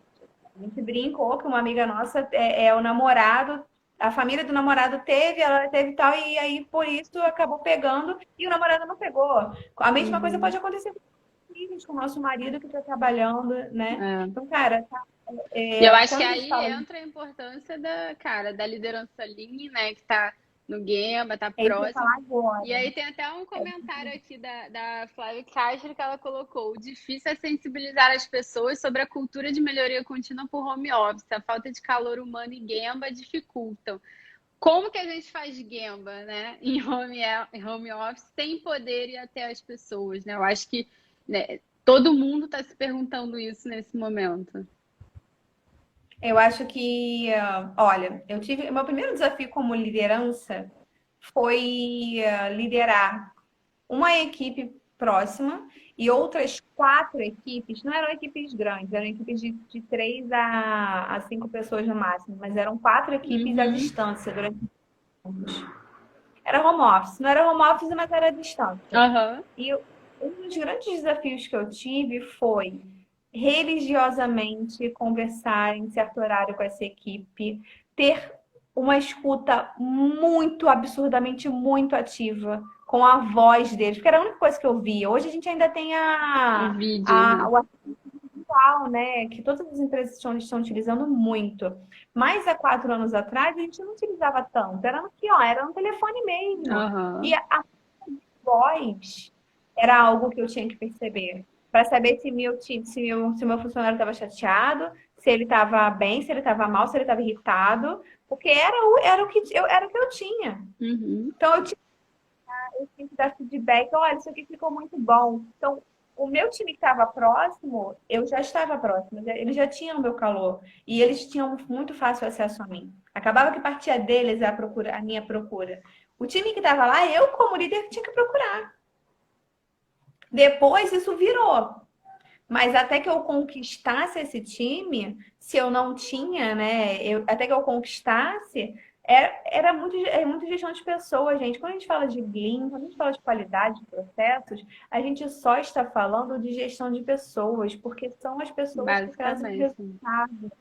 A gente brincou que uma amiga nossa é o namorado, a família do namorado teve, ela teve tal, e aí por isso acabou pegando e o namorado não pegou. A mesma coisa Uhum, pode acontecer com filhos, com o nosso marido que está trabalhando, né? é. Então, cara, E eu acho que quando a gente aí fala, entra a importância da liderança Lean, né, que tá no Gemba, tá é isso que eu ia próximo. falar E agora. aí tem até um comentário aqui da Flávia Castro que ela colocou: o difícil é sensibilizar as pessoas sobre a cultura de melhoria contínua por home office. A falta de calor humano e Gemba dificultam. Como que a gente faz Gemba, né, em home office sem poder ir até as pessoas, né? Eu acho que, né, todo mundo está se perguntando isso nesse momento. Eu acho que, olha, meu primeiro desafio como liderança foi liderar uma equipe próxima e outras quatro equipes, não eram equipes grandes, eram equipes de 3 a 5 pessoas no máximo, mas eram quatro equipes à Uhum. distância durante anos. Era home office, não era home office, mas era à distância. Aham. Um dos grandes desafios que eu tive foi religiosamente conversar em certo horário com essa equipe, ter uma escuta muito absurdamente muito ativa com a voz deles, porque era a única coisa que eu via. Hoje a gente ainda tem O vídeo, né? o atual, né, que todas as empresas estão utilizando muito. Mas há 4 anos atrás a gente não utilizava tanto. Era aqui, ó, era no telefone mesmo. E Aham. a voz era algo que eu tinha que perceber. Para saber se meu funcionário estava chateado, se ele estava bem, se ele estava mal, se ele estava irritado. Porque era o que eu tinha. Uhum. Então eu tinha que dar feedback. Olha, isso aqui ficou muito bom. Então, O meu time que estava próximo, eu já estava próximo, eles já tinham o meu calor e eles tinham muito fácil acesso a mim. Acabava que partia deles a minha procura. O time que estava lá, eu como líder tinha que procurar. Depois isso virou. Mas até que eu conquistasse esse time, se eu não tinha, né? Até que eu conquistasse, era muito, muito gestão de pessoas, gente. Quando a gente fala de Lean, quando a gente fala de qualidade de processos, a gente só está falando de gestão de pessoas, porque são as pessoas que trazem o basicamente. resultado.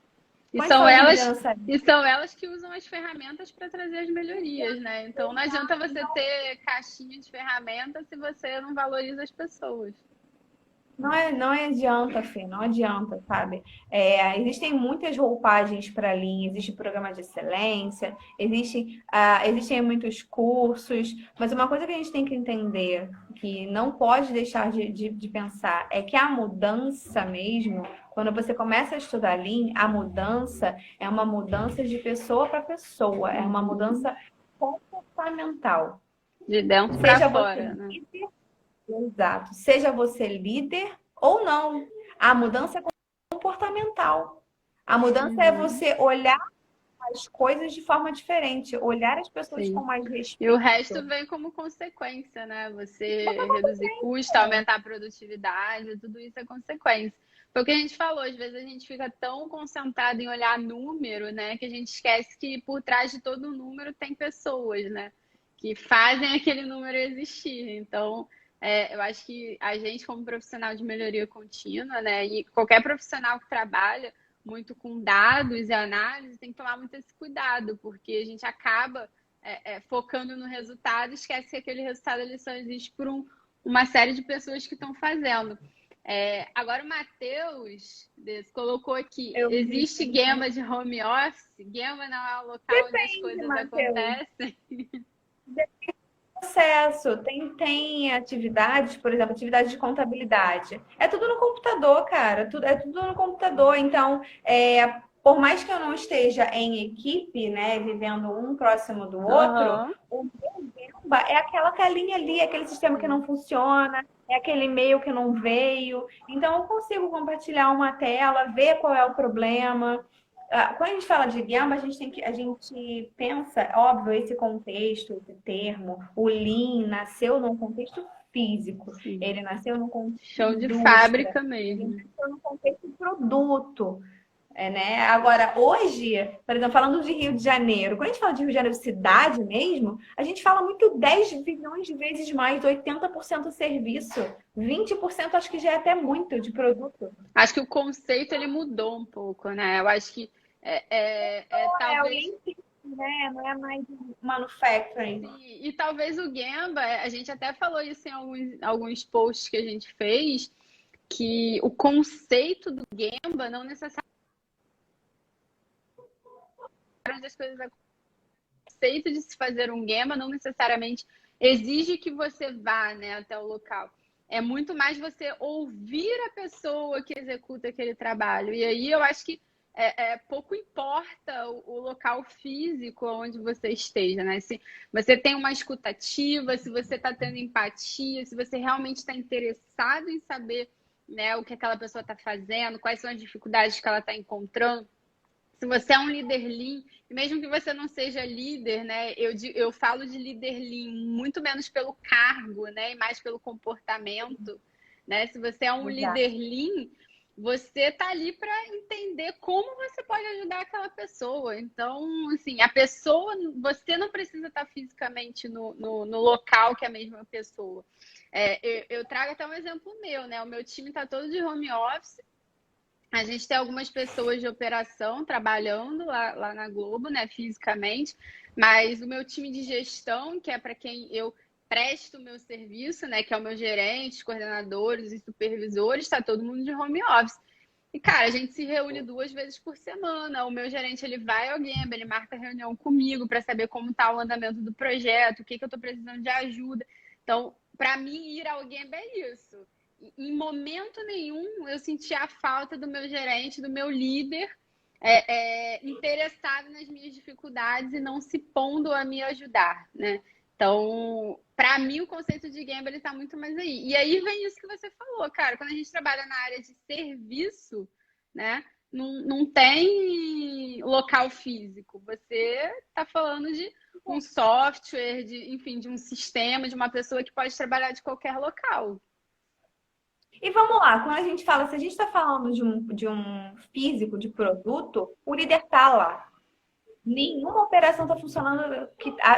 E Quando a gente são fala de elas, liderança, e são elas que usam as ferramentas para trazer as melhorias, né? Então não adianta você não ter caixinha de ferramentas se você não valoriza as pessoas. não adianta, Fê, não adianta, sabe? Existem muitas roupagens para Lean, existe programa de excelência, existem muitos cursos, mas uma coisa que a gente tem que entender, que não pode deixar de pensar, é que a mudança mesmo, quando você começa a estudar Lean, a mudança é uma mudança de pessoa para pessoa, é uma Uhum. mudança comportamental. De dentro para Seja você fora, né? Exato. Seja você líder ou não. A mudança é comportamental. A mudança é Uhum. você olhar as coisas de forma diferente, olhar as pessoas com Sim. mais E o respeito. resto vem como consequência, né? Você reduzir custo, aumentar a produtividade, tudo isso é consequência. Foi o que a gente falou, às vezes a gente fica tão concentrado em olhar número, né, que a gente esquece que por trás de todo número tem pessoas, né, que fazem aquele número existir. Então, eu acho que a gente, como profissional de melhoria contínua, né, e qualquer profissional que trabalha muito com dados e análise, tem que tomar muito esse cuidado, porque a gente acaba focando no resultado, esquece que aquele resultado ele só existe por uma série de pessoas que estão fazendo. Agora o Matheus colocou aqui, Eu vi. existe Gema de home office? Gema não é o local onde as Depende, coisas Matheus. acontecem? Processo. Tem atividades, por exemplo, atividade de contabilidade. É tudo no computador, cara. É tudo no computador. Então, por mais que eu não esteja em equipe, né, vivendo um próximo do outro, Aham. o meu Gemba é aquela telinha ali, aquele sistema que não funciona, é aquele e-mail que não veio. Então, eu consigo compartilhar uma tela, ver qual é o problema. Quando a gente fala de Gemba, a gente pensa, óbvio, esse contexto, esse termo, o Lean nasceu num contexto físico, Sim. ele nasceu num contexto de Chão de indústria, fábrica ele mesmo. nasceu num contexto de produto. Né? Agora, hoje, por exemplo, falando de Rio de Janeiro, quando a gente fala de Rio de Janeiro cidade mesmo, a gente fala muito 10 bilhões de vezes mais, 80% serviço, 20% acho que já é até muito de produto. Acho que o conceito ele mudou um pouco, né? Eu acho que O talvez. Lean, né? Não é mais manufacturing. E talvez o Gemba, a gente até falou isso em alguns posts que a gente fez, que o conceito do Gemba não necessariamente as coisas o conceito de se fazer um Gemba não necessariamente exige que você vá, né, até o local. É muito mais você ouvir a pessoa que executa aquele trabalho. E aí eu acho que pouco importa o local físico onde você esteja, né? Se você tem uma escutativa, se você está tendo empatia, se você realmente está interessado em saber, né, o que aquela pessoa está fazendo, quais são as dificuldades que ela está encontrando. Se você é um líder Lean, e mesmo que você não seja líder, né? Eu falo de líder Lean muito menos pelo cargo, né? E mais pelo comportamento, né? Se você é um líder Exato. Lean, você tá ali para entender como você pode ajudar aquela pessoa. Então, assim, a pessoa, você não precisa estar fisicamente no local que é a mesma pessoa. Eu trago até um exemplo meu, né? O meu time está todo de home office. A gente tem algumas pessoas de operação trabalhando lá na Globo, né, fisicamente, mas o meu time de gestão, que é para quem eu presto o meu serviço, né, que é o meu gerente, coordenadores e supervisores, está todo mundo de home office. E, cara, a gente se reúne 2 vezes por semana. O meu gerente, ele vai ao Gemba, ele marca reunião comigo para saber como está o andamento do projeto, o que eu estou precisando de ajuda. Então, para mim, ir ao Gemba é isso. Em momento nenhum eu senti a falta do meu gerente, do meu líder, interessado nas minhas dificuldades e não se pondo a me ajudar, né? Então, para mim, o conceito de gamble ele está muito mais aí. E aí vem isso que você falou, cara. Quando a gente trabalha na área de serviço, né? Não tem local físico. Você está falando de um software, enfim, de um sistema, de uma pessoa que pode trabalhar de qualquer local. E vamos lá, quando a gente fala, se a gente está falando de um físico, de produto, o líder está lá. Nenhuma operação está funcionando,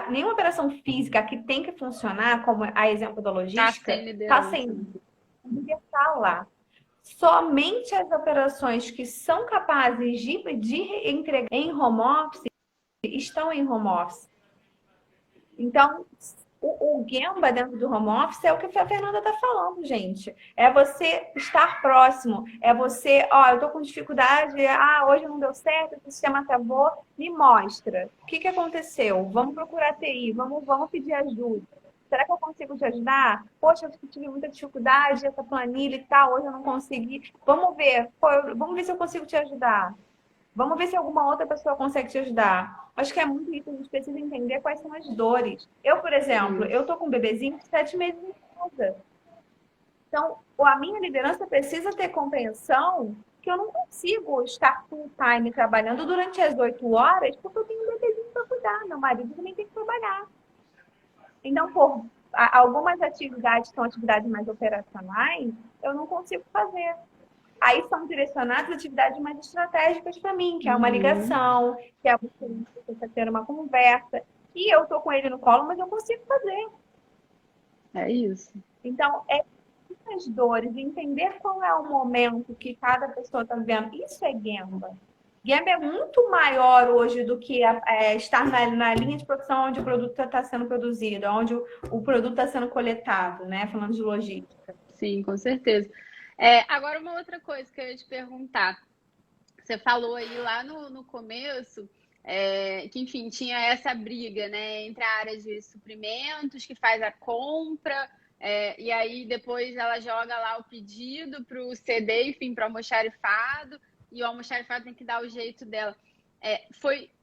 nenhuma operação física que tem que funcionar, como a exemplo da Tá logística, sem está liderança. sem o líder tá lá. Somente as operações que são capazes de entregar em home office estão em home office. Então, o Gemba dentro do home office é o que a Fernanda está falando, gente. É você estar próximo. É você, ó, eu tô com dificuldade, hoje não deu certo, o sistema travou, me mostra. O que aconteceu? Vamos procurar TI, vamos pedir ajuda. Será que eu consigo te ajudar? Poxa, eu tive muita dificuldade, essa planilha e tal, hoje eu não consegui. Vamos ver, vamos ver se eu consigo te ajudar. Vamos ver se alguma outra pessoa consegue te ajudar. Acho que é muito isso, a gente precisa entender quais são as dores. Eu, por exemplo, eu tô com um bebezinho de 7 meses em casa. Então, a minha liderança precisa ter compreensão que eu não consigo estar full time trabalhando durante as 8 horas, porque eu tenho um bebezinho para cuidar. Meu marido também tem que trabalhar. Então, por algumas atividades são atividades mais operacionais, eu não consigo fazer. Aí são direcionadas atividades mais estratégicas para mim, que é uma ligação, que é você ter uma conversa. E eu tô com ele no colo, mas eu consigo fazer. É isso. Então, as dores, entender qual é o momento que cada pessoa está vivendo. Isso é Gemba. Gemba é muito maior hoje do que estar na linha de produção onde o produto está sendo produzido, onde o produto está sendo coletado, né? Falando de logística. Sim, com certeza. Agora, uma outra coisa que eu ia te perguntar. Você falou aí lá no começo que, enfim, tinha essa briga, né, entre a área de suprimentos, que faz a compra, e aí depois ela joga lá o pedido para o CD, enfim, para o almoxarifado, e o almoxarifado tem que dar o jeito dela.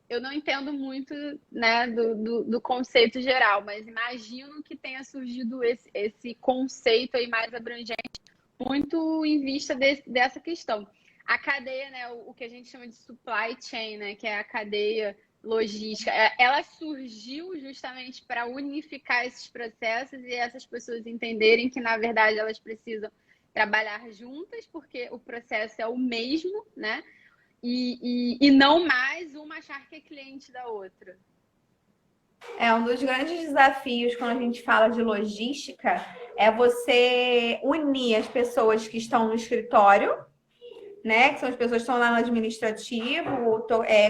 Eu não entendo muito, né, do conceito geral, mas imagino que tenha surgido esse conceito aí mais abrangente, muito em vista dessa questão. A cadeia, né, o que a gente chama de supply chain, né, que é a cadeia logística, ela surgiu justamente para unificar esses processos e essas pessoas entenderem que, na verdade, elas precisam trabalhar juntas, porque o processo é o mesmo, né? E não mais uma achar que é cliente da outra. Um dos grandes desafios quando a gente fala de logística é você unir as pessoas que estão no escritório, né? Que são as pessoas que estão lá no administrativo,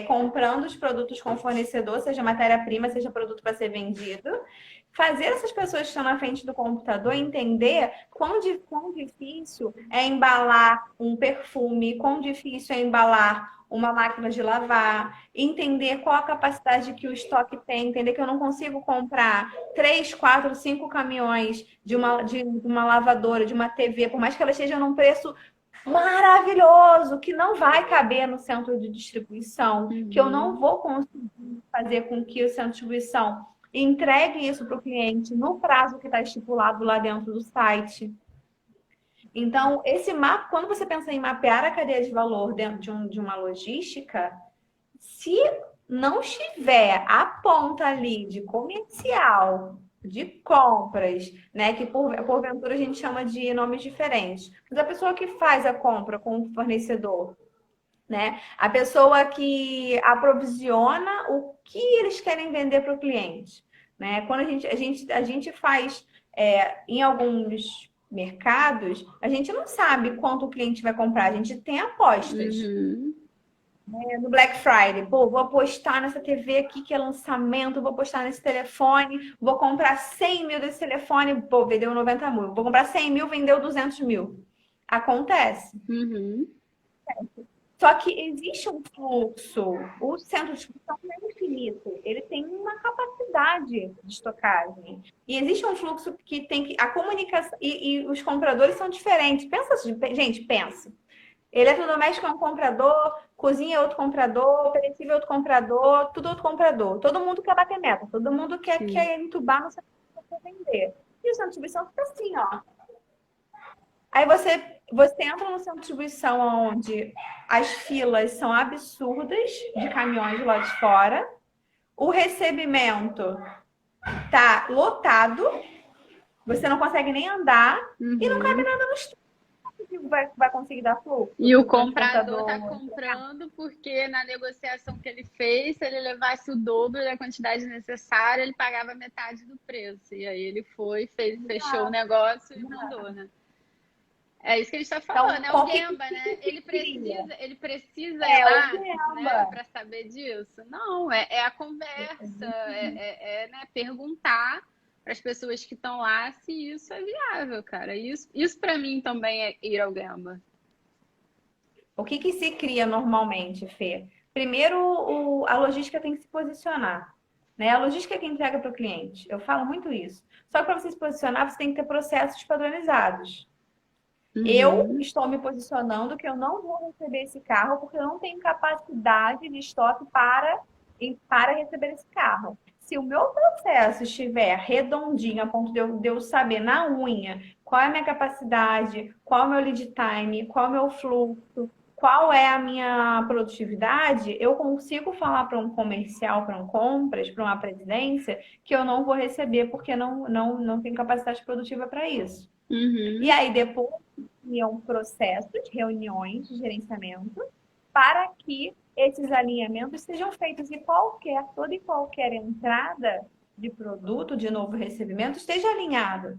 comprando os produtos com o fornecedor, seja matéria-prima, seja produto para ser vendido. Fazer essas pessoas que estão na frente do computador entender quão difícil é embalar um perfume, quão difícil é embalar uma máquina de lavar, entender qual a capacidade que o estoque tem, entender que eu não consigo comprar 3, 4, 5 caminhões de uma lavadora, de uma TV, por mais que ela esteja num preço maravilhoso, que não vai caber no centro de distribuição, que eu não vou conseguir fazer com que o centro de distribuição entregue isso para o cliente no prazo que está estipulado lá dentro do site. Então, esse mapa, quando você pensa em mapear a cadeia de valor dentro de uma logística, se não tiver a ponta ali de comercial, de compras, né? Que porventura a gente chama de nomes diferentes. Mas a pessoa que faz a compra com o fornecedor, né? A pessoa que aprovisiona o que eles querem vender para o cliente, né? Quando a gente faz em alguns mercados, a gente não sabe quanto o cliente vai comprar, a gente tem apostas. No Black Friday, pô, vou apostar nessa TV aqui que é lançamento, vou apostar nesse telefone, vou comprar 100 mil desse telefone, pô, vendeu 90 mil, vou comprar 100 mil, vendeu 200 mil. Acontece. Só que existe um fluxo, o centro de distribuição não é infinito, ele tem uma capacidade de estocagem. E existe um fluxo que tem que. A comunicação. E os compradores são diferentes. Pensa, gente, pensa. Eletrodoméstico é um comprador, cozinha é outro comprador, perecível é outro comprador, tudo outro comprador. Todo mundo quer bater meta, todo mundo Sim. quer entubar no centro para vender. E o centro de distribuição fica assim, ó. Aí você entra no centro de distribuição onde as filas são absurdas de caminhões lá de fora, o recebimento tá lotado, você não consegue nem andar e não cabe Uhum. nada no estoque. Vai conseguir dar fluxo E para o o comprador transportador. está comprando porque na negociação que ele fez, se ele levasse o dobro da quantidade necessária, ele pagava metade do preço. E aí ele foi, fez, fechou o negócio e mandou, né? É isso que a gente está falando, Então, é o com o Gamba, que né? se cria? Ele precisa ir É o lá, né, Gamba. para saber disso. Não, é a conversa, né, perguntar para as pessoas que estão lá se isso é viável, cara. Isso para mim também é ir ao Gamba. O que se cria normalmente, Fê? Primeiro, a logística tem que se posicionar. Né? A logística é que entrega para o cliente. Eu falo muito isso. Só que para você se posicionar, você tem que ter processos padronizados. Eu Uhum, estou me posicionando que eu não vou receber esse carro porque eu não tenho capacidade de estoque para receber esse carro. Se o meu processo estiver redondinho, a ponto de eu saber na unha qual é a minha capacidade, qual é o meu lead time, qual é o meu fluxo, qual é a minha produtividade, eu consigo falar para um comercial, para um compras, para uma presidência, que eu não vou receber porque não tenho capacidade produtiva para isso. E uhum, aí depois criam processos, reuniões de gerenciamento, para que esses alinhamentos sejam feitos e toda e qualquer entrada de produto, de novo recebimento, esteja alinhado.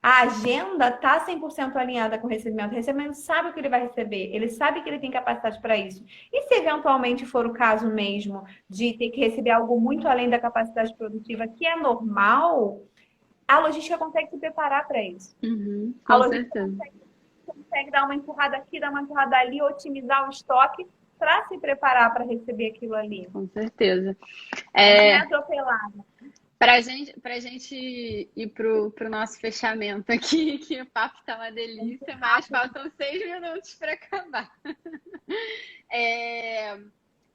A agenda está 100% alinhada com o recebimento. O recebimento sabe o que ele vai receber, ele sabe que ele tem capacidade para isso. E se eventualmente for o caso mesmo de ter que receber algo muito além da capacidade produtiva, que é normal, a logística consegue se preparar para isso. uhum, A com logística certeza, consegue dar uma empurrada aqui, dar uma empurrada ali, otimizar o estoque para se preparar para receber aquilo ali. com certeza. Né? Não é É, atropelar. para gente ir pro nosso fechamento aqui, que o papo tá uma delícia, mas faltam 6 minutos para acabar. É,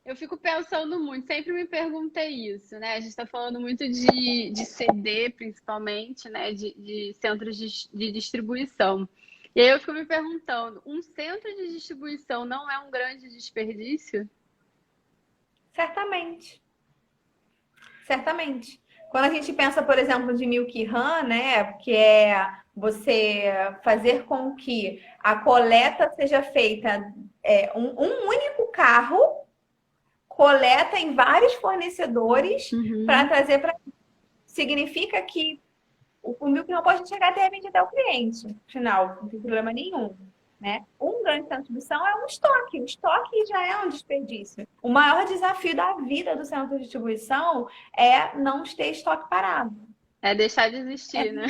eu fico pensando muito, sempre me perguntei isso, né? A gente está falando muito de CD, principalmente, né? De centros de distribuição. E aí eu fico me perguntando, um centro de distribuição não é um grande desperdício? Certamente, certamente. Quando a gente pensa, por exemplo, de Milk Run, né, que é você fazer com que a coleta seja feita um único carro, coleta em vários fornecedores para Uhum, trazer para. Significa que o milk não pode chegar até repente até o cliente final, não tem problema nenhum. Né? Um grande centro de distribuição é um estoque. O estoque já é um desperdício. O maior desafio da vida do centro de distribuição é não ter estoque parado. é deixar de É existir, né?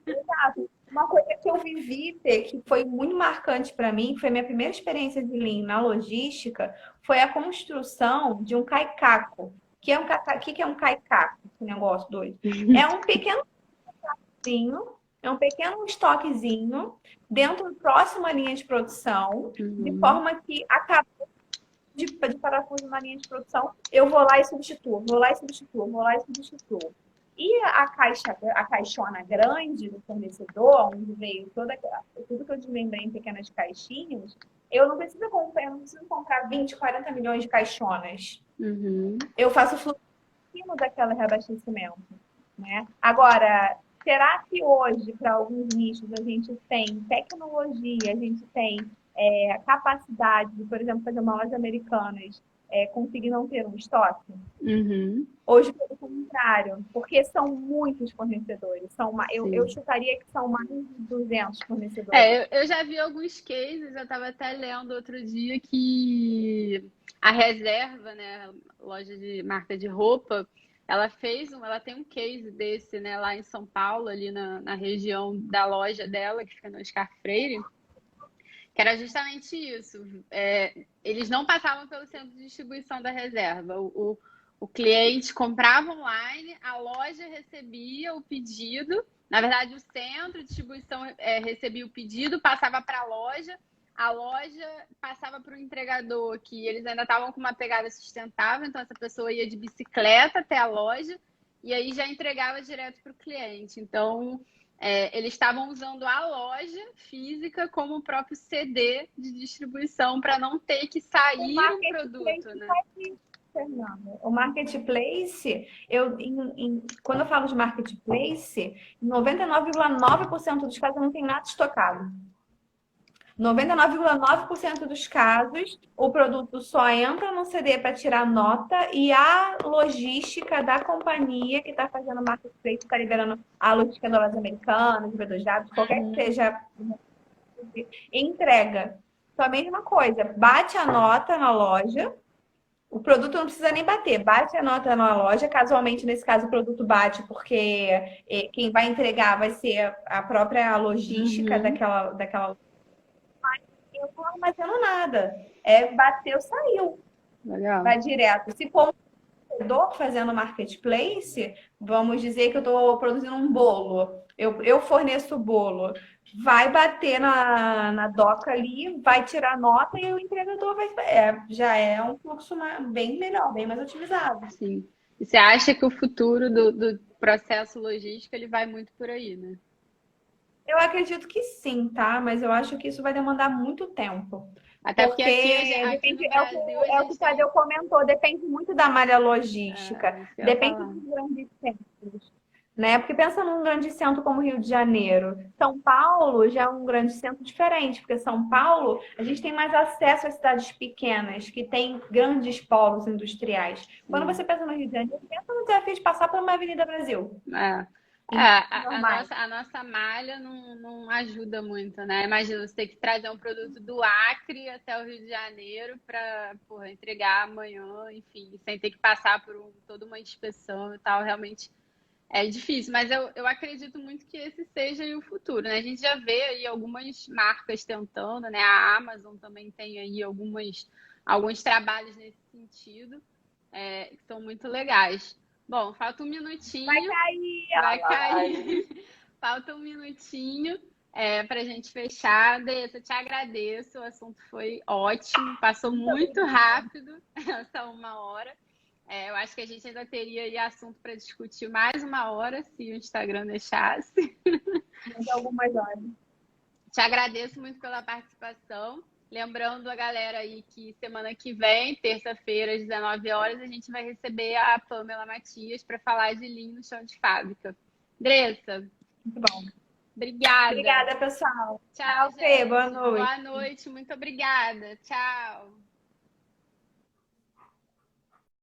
exato. Uma coisa que eu vivi, Fê, que foi muito marcante para mim, que foi minha primeira experiência de Lean na logística, foi a construção de um caicaco. Que é um caicaco? Esse negócio doido. É um pequeno é um pequeno estoquezinho dentro próximo à linha de produção, de Uhum, forma que acabou de parafuso na linha de produção, eu vou lá e substituo, vou lá e substituo, vou lá e substituo. E a caixona grande do fornecedor, onde veio tudo que eu desmembrei em pequenas caixinhas, eu não preciso comprar 20, 40 milhões de caixonas. uhum. Eu faço fluxo daquele reabastecimento. Né? Agora, será que hoje, para alguns nichos, a gente tem tecnologia, a gente tem capacidade de, por exemplo, fazer uma loja americanas conseguir não ter um estoque? Uhum, Hoje, pelo contrário, porque são muitos fornecedores. Eu sim. chutaria que são mais de 200 fornecedores. Eu já vi alguns cases, eu estava até lendo outro dia que a Reserva, né, loja de marca de roupa, ela tem um case desse, né, lá em São Paulo, ali na região da loja dela, que fica no Oscar Freire, que era justamente isso. Eles não passavam pelo centro de distribuição da Reserva. O cliente comprava online, a loja recebia o pedido. Na verdade, o centro de distribuição recebia o pedido, passava para a loja. a loja passava para o entregador, que eles ainda estavam com uma pegada sustentável, então essa pessoa ia de bicicleta até a loja e aí já entregava direto para o cliente. Então, eles estavam usando a loja física como o próprio CD de distribuição para não ter que O sair um marketplace produto, né? faz isso, Fernanda. O marketplace, quando eu falo de marketplace, 99,9% dos casos não tem nada estocado. 99,9% dos casos, o produto só entra no CD para tirar nota e a logística da companhia que está fazendo o marketplace está liberando a logística das lojas americanas, B2W, qualquer que seja, entrega. Então, a mesma coisa, bate a nota na loja, o produto não precisa nem bater, bate a nota na loja. Casualmente, nesse caso, o produto bate porque quem vai entregar vai ser a própria logística daquela. Eu não armazeno nada. Bateu, saiu. Legal. Vai direto. Se for um vendedor fazendo marketplace, vamos dizer que eu estou produzindo um bolo. Eu forneço o bolo. Vai bater na doca ali, vai tirar nota e o entregador vai. Já é um fluxo bem melhor, bem mais otimizado. Sim. E você acha que o futuro do processo logístico ele vai muito por aí, né? Eu acredito que sim, tá? Mas eu acho que isso vai demandar muito tempo. Até porque Porque aqui depende, no Brasil a é o que o gente Tadeu tem. comentou, depende muito da malha logística, Isso que eu ia depende falar. dos grandes centros, né? Porque pensa num grande centro como Rio de Janeiro. São Paulo já é um grande centro diferente, porque São Paulo a gente tem mais acesso às cidades pequenas, que têm grandes polos industriais. Quando Sim. você pensa no Rio de Janeiro, pensa no desafio de passar por uma Avenida Brasil. É. Em normais. A nossa malha não ajuda muito, né? Imagina você ter que trazer um produto do Acre até o Rio de Janeiro para entregar amanhã, enfim, sem ter que passar por toda uma inspeção e tal. Realmente é difícil, mas eu acredito muito que esse seja aí o futuro, né? A gente já vê aí algumas marcas tentando, né? A Amazon também tem aí alguns trabalhos nesse sentido, que são muito legais. Bom, falta um Vai minutinho. cair Vai a cair. live. Falta um minutinho para a gente fechar. Dessa, te agradeço. O assunto foi ótimo. Passou Muito muito obrigada. rápido essa 1 hora. Eu acho que a gente ainda teria aí assunto para discutir mais 1 hora, se o Instagram deixasse. Mais algumas horas. Te agradeço muito pela participação. Lembrando a galera aí que semana que vem, terça-feira, às 19 horas, a gente vai receber a Pamela Matias para falar de linho no chão de fábrica. Dressa, Muito bom. obrigada. Obrigada, pessoal. Tchau, Tchau, Fê. Boa gente. noite. Boa noite. Muito obrigada. Tchau.